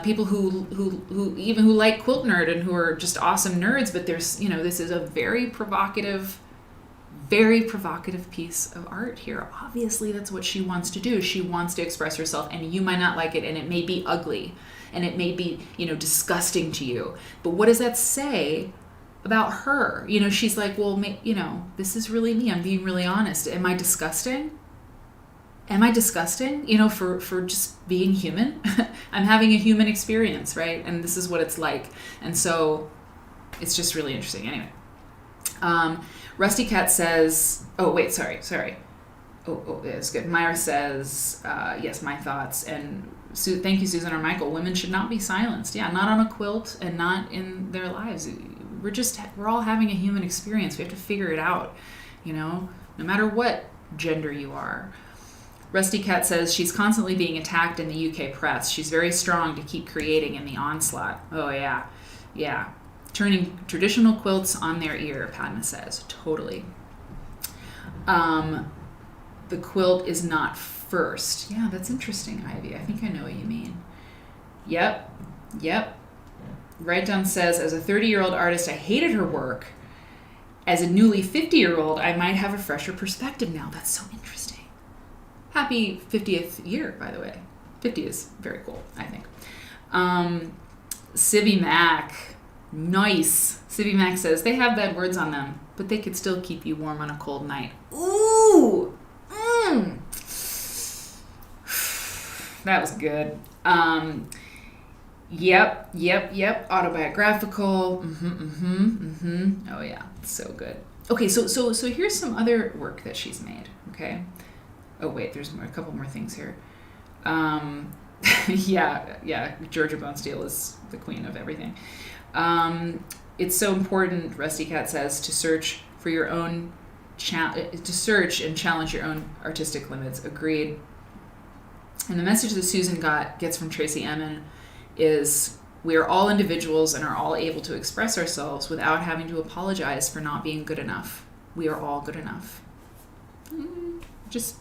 People who like Quilt Nerd and who are just awesome nerds, but there's, this is a very provocative piece of art here. Obviously, that's what she wants to do. She wants to express herself, and you might not like it, and it may be ugly, and it may be, disgusting to you. But what does that say about her? She's like, well, this is really me. I'm being really honest. Am I disgusting? For just being human? I'm having a human experience, right? And this is what it's like. And so it's just really interesting. Anyway. Rusty Cat says, oh, wait, sorry. Oh, that's good. Myra says, yes, my thoughts. And thank you, Susan or Michael. Women should not be silenced. Yeah, not on a quilt and not in their lives. We're all having a human experience. We have to figure it out, no matter what gender you are. Rusty Cat says, she's constantly being attacked in the UK press. She's very strong to keep creating in the onslaught. Oh, yeah. Yeah. Turning traditional quilts on their ear, Padma says. Totally. The quilt is not first. Yeah, that's interesting, Ivy. I think I know what you mean. Yep. Right Down says, as a 30-year-old artist, I hated her work. As a newly 50-year-old, I might have a fresher perspective now. That's so interesting. Happy 50th year, by the way. 50 is very cool, I think. Civvy Mac. Nice. Civvy Mac says, they have bad words on them, but they could still keep you warm on a cold night. Ooh! That was good. Yep. Autobiographical. Oh, yeah. So good. Okay, so here's some other work that she's made, okay? Oh, wait, there's a couple more things here. Yeah, Georgia Bonesteel is the queen of everything. It's so important, Rusty Cat says, to search for your own, to search and challenge your own artistic limits. Agreed. And the message that Susan gets from Tracy Emin is, we are all individuals and are all able to express ourselves without having to apologize for not being good enough. We are all good enough. Just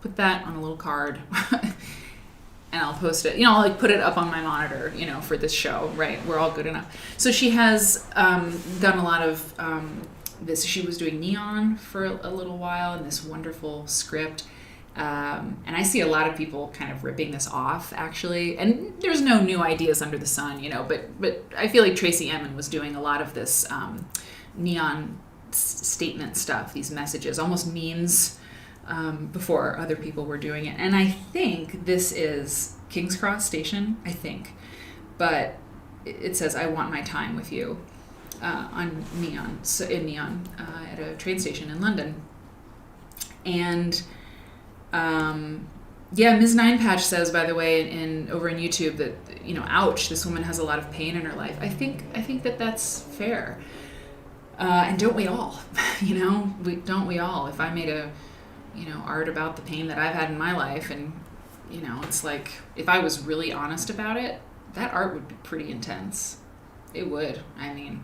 put that on a little card and I'll post it. I'll like put it up on my monitor, for this show, right? We're all good enough. So she has done a lot of this. She was doing neon for a little while in this wonderful script. And I see a lot of people kind of ripping this off, actually. And there's no new ideas under the sun, but I feel like Tracy Emin was doing a lot of this neon statement stuff, these messages, almost memes, before other people were doing it. And I think this is King's Cross Station, but it says, "I want my time with you," on neon, at a train station in London. And Ms. Ninepatch says, by the way, over in YouTube that, ouch, this woman has a lot of pain in her life. I think that that's fair. And don't we all, don't we all? If I made art about the pain that I've had in my life, and, it's like, if I was really honest about it, that art would be pretty intense. It would. I mean,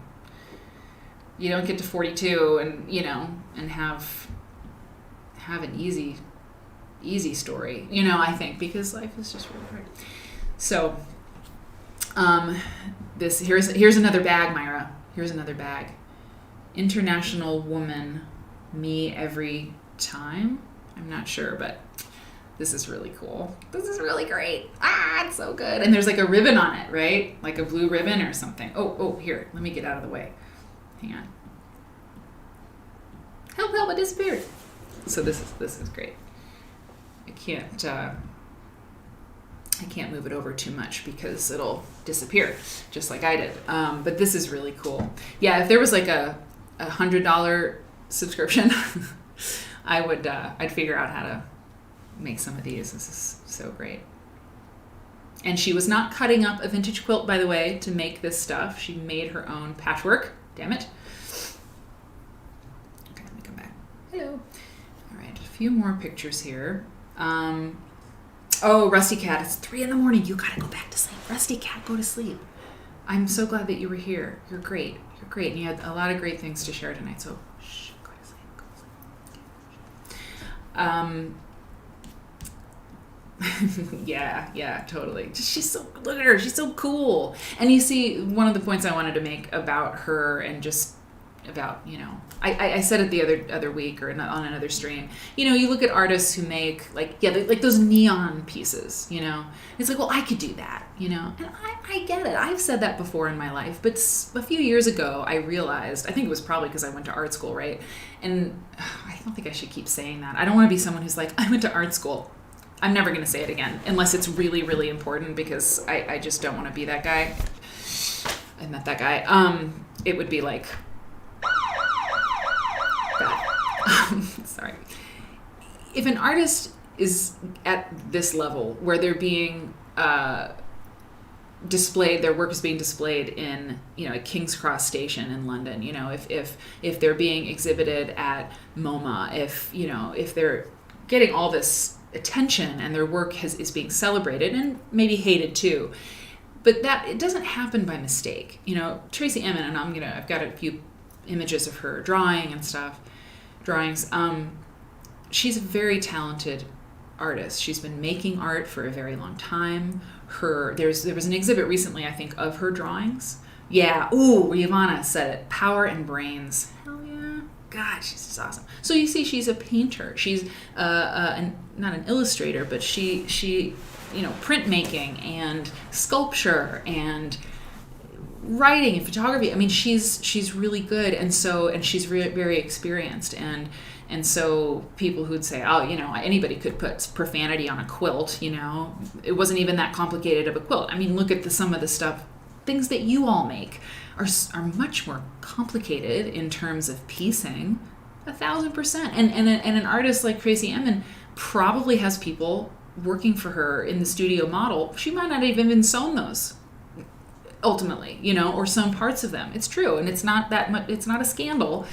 you don't get to 42 and have an easy story, I think, because life is just really hard. So, here's another bag, Myra. Here's another bag. International Woman, Me Every Time. I'm not sure, but this is really cool. This is really great. It's so good. And there's like a ribbon on it, right? Like a blue ribbon or something. Oh, here, let me get out of the way. Hang on. Help, it disappeared. So this is great. I can't move it over too much because it'll disappear, just like I did. But this is really cool. Yeah, if there was like a $100 subscription, I'd figure out how to make some of these. This is so great. And she was not cutting up a vintage quilt, by the way, to make this stuff. She made her own patchwork. Damn it. Okay, let me come back. Hello. All right, a few more pictures here. Rusty Cat, it's 3 a.m. You gotta go back to sleep. Rusty Cat, go to sleep. I'm so glad that you were here. You're great. And you had a lot of great things to share tonight. So, go to sleep. Yeah, totally. Look at her. She's so cool. And you see, one of the points I wanted to make about her and just about, I said it the other week or on another stream, you look at artists who make like those neon pieces, it's like, well, I could do that, and I get it. I've said that before in my life, but a few years ago I realized, I think it was probably because I went to art school, right? And I don't think I should keep saying that. I don't want to be someone who's like, I went to art school. I'm never going to say it again unless it's really, really important, because I just don't want to be that guy. I met that guy. It would be like, sorry. If an artist is at this level where they're being displayed, their work is being displayed in, a King's Cross station in London, if they're being exhibited at MoMA, if they're getting all this attention and their work is being celebrated and maybe hated too, but that it doesn't happen by mistake. Tracy Emin, and I've got a few images of her drawings. She's a very talented artist. She's been making art for a very long time. There was an exhibit recently, I think, of her drawings. Yeah. Ooh, Ivana said it. Power and brains. Hell yeah. God, she's just awesome. So you see, she's a painter. She's not an illustrator, but she printmaking and sculpture and writing and photography. I mean, she's really good, and she's very experienced, and so people who'd say, oh, anybody could put profanity on a quilt, it wasn't even that complicated of a quilt. I mean, look at some of the stuff, things that you all make are much more complicated in terms of piecing, 1,000%. And an artist like Tracy Emin probably has people working for her in the studio model. She might not have even sewn those ultimately, or some parts of them. It's true. And it's not that much, it's not a scandal.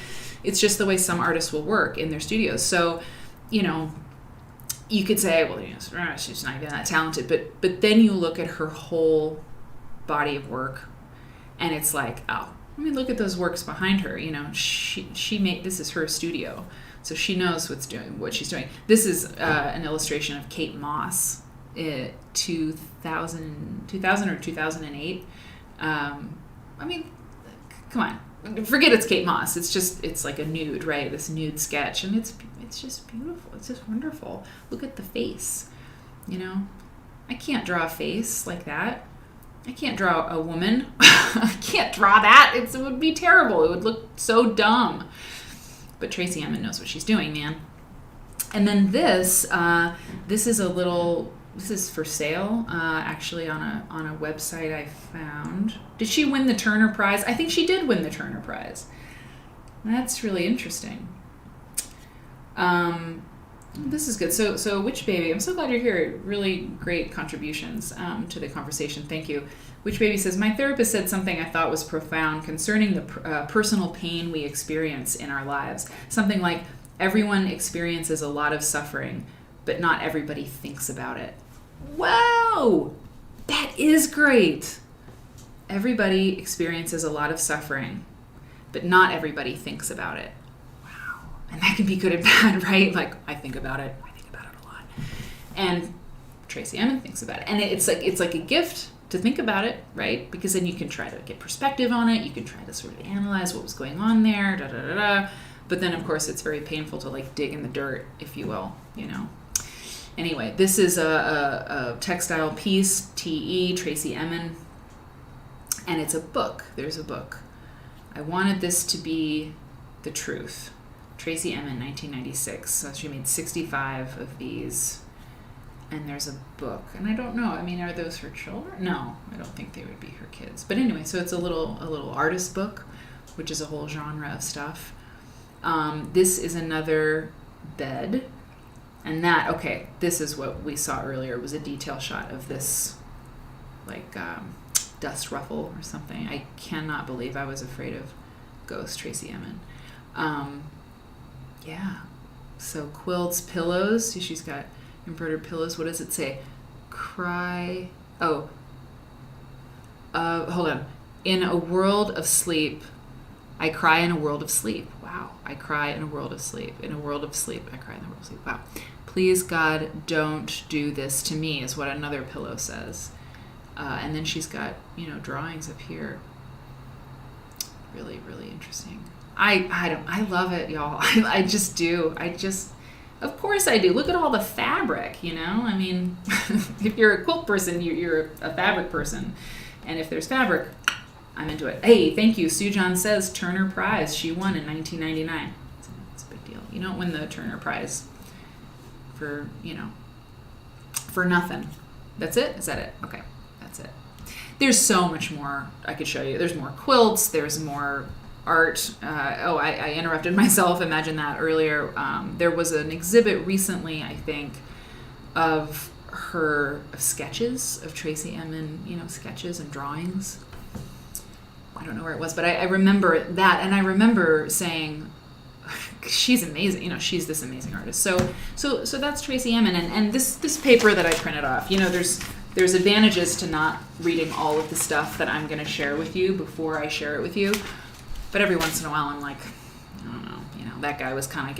It's just the way some artists will work in their studios. So, you could say, well, she's not even that talented, but then you look at her whole body of work, and it's like, oh, I mean, look at those works behind her. She made, this is her studio, so she knows what she's doing. This is an illustration of Kate Moss, 2000 or 2008. I mean, come on. Forget it's Kate Moss. It's like a nude, right? This nude sketch, and it's just beautiful. It's just wonderful. Look at the face. I can't draw a face like that. I can't draw a woman. I can't draw that. It would be terrible. It would look so dumb. But Tracy Emin knows what she's doing, man. And then this is for sale, actually on a website I found. Did she win the Turner Prize? I think she did win the Turner Prize. That's really interesting. This is good. So Witch Baby, I'm so glad you're here. Really great contributions to the conversation. Thank you. Witch Baby says, my therapist said something I thought was profound concerning the personal pain we experience in our lives. Something like, everyone experiences a lot of suffering, but not everybody thinks about it. Whoa! That is great. Everybody experiences a lot of suffering, but not everybody thinks about it. Wow. And that can be good and bad, right? Like, I think about it a lot. And Tracy Emin thinks about it. And it's like a gift to think about it, right? Because then you can try to get perspective on it. You can try to sort of analyze what was going on there, da-da-da-da. But then, of course, it's very painful to, like, dig in the dirt, if you will, Anyway, this is a textile piece, T.E., Tracy Emin, and it's a book. There's a book. I wanted this to be the truth. Tracy Emin, 1996. So she made 65 of these, and there's a book. And I don't know. I mean, are those her children? No, I don't think they would be her kids. But anyway, so it's a little artist book, which is a whole genre of stuff. This is another bed. And this is what we saw earlier. It was a detail shot of this, like, dust ruffle or something. I cannot believe I was afraid of ghosts, Tracy Emin. Yeah. So quilts, pillows. See, she's got embroidered pillows. What does it say? Cry. Oh. Hold on. In a world of sleep, I cry in a world of sleep. Wow. I cry in a world of sleep. In a world of sleep, I cry in a world of sleep. Wow. Please, God, don't do this to me, is what another pillow says. And then she's got, drawings up here. Really, really interesting. I love it, y'all. I just do. Of course I do. Look at all the fabric, I mean, if you're a quilt person, you're a fabric person. And if there's fabric, I'm into it. Hey, thank you. Sujan says Turner Prize. She won in 1999. It's a big deal. You don't win the Turner Prize for nothing. That's it? Is that it? Okay, that's it. There's so much more I could show you. There's more quilts. There's more art. I interrupted myself. Imagine that earlier. There was an exhibit recently, I think, of sketches of Tracy Emin, sketches and drawings. I don't know where it was, but I remember that, and I remember saying, she's amazing. She's this amazing artist. So that's Tracy Emin, and this paper that I printed off. There's advantages to not reading all of the stuff that I'm going to share with you before I share it with you. But every once in a while, I'm like, I don't know. That guy was kind of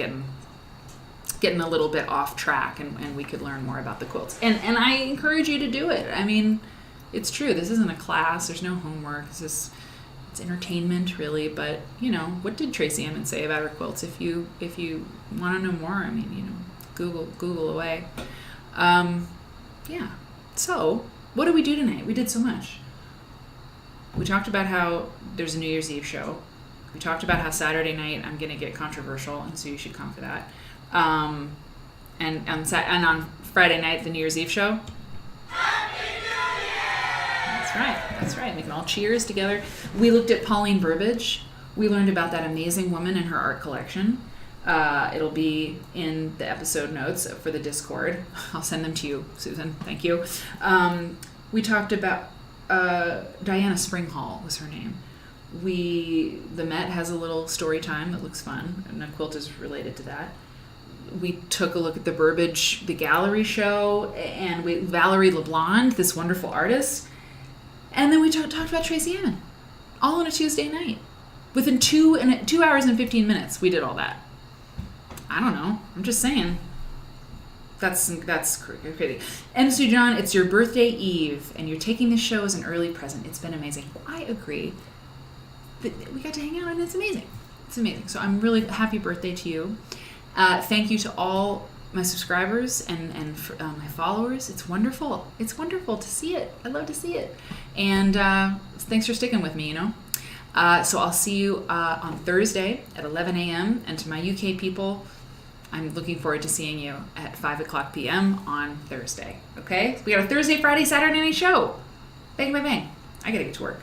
getting a little bit off track, and we could learn more about the quilts. And I encourage you to do it. I mean, it's true. This isn't a class. There's no homework. It's entertainment, really. But what did Tracy Emin say about her quilts? If you want to know more, I mean, Google away. Yeah. So what did we do tonight? We did so much. We talked about how there's a New Year's Eve show. We talked about how Saturday night I'm going to get controversial, and so you should come for that. And on Friday night, the New Year's Eve show. That's right. We can all cheers together. We looked at Pauline Burbidge. We learned about that amazing woman and her art collection. It'll be in the episode notes for the Discord. I'll send them to you, Susan. Thank you. We talked about Diana Springall was her name. The Met has a little story time that looks fun, and a quilt is related to that. we took a look at the Burbidge, the gallery show, and Valeriane LeBlond, this wonderful artist. And then we talked about Tracy Emin, all on a Tuesday night. Within 2 hours and 15 minutes, we did all that. I don't know. I'm just saying. That's crazy. And Sue John, it's your birthday eve, and you're taking this show as an early present. It's been amazing. I agree. We got to hang out, and it's amazing. It's amazing. So I'm really happy birthday to you. Thank you to all my subscribers and my followers. It's wonderful. It's wonderful to see it. I love to see it. And thanks for sticking with me, So I'll see you on Thursday at 11 a.m. And to my UK people, I'm looking forward to seeing you at 5 o'clock p.m. on Thursday. Okay? We got a Thursday, Friday, Saturday night show. Bang, bang, bang. I gotta get to work.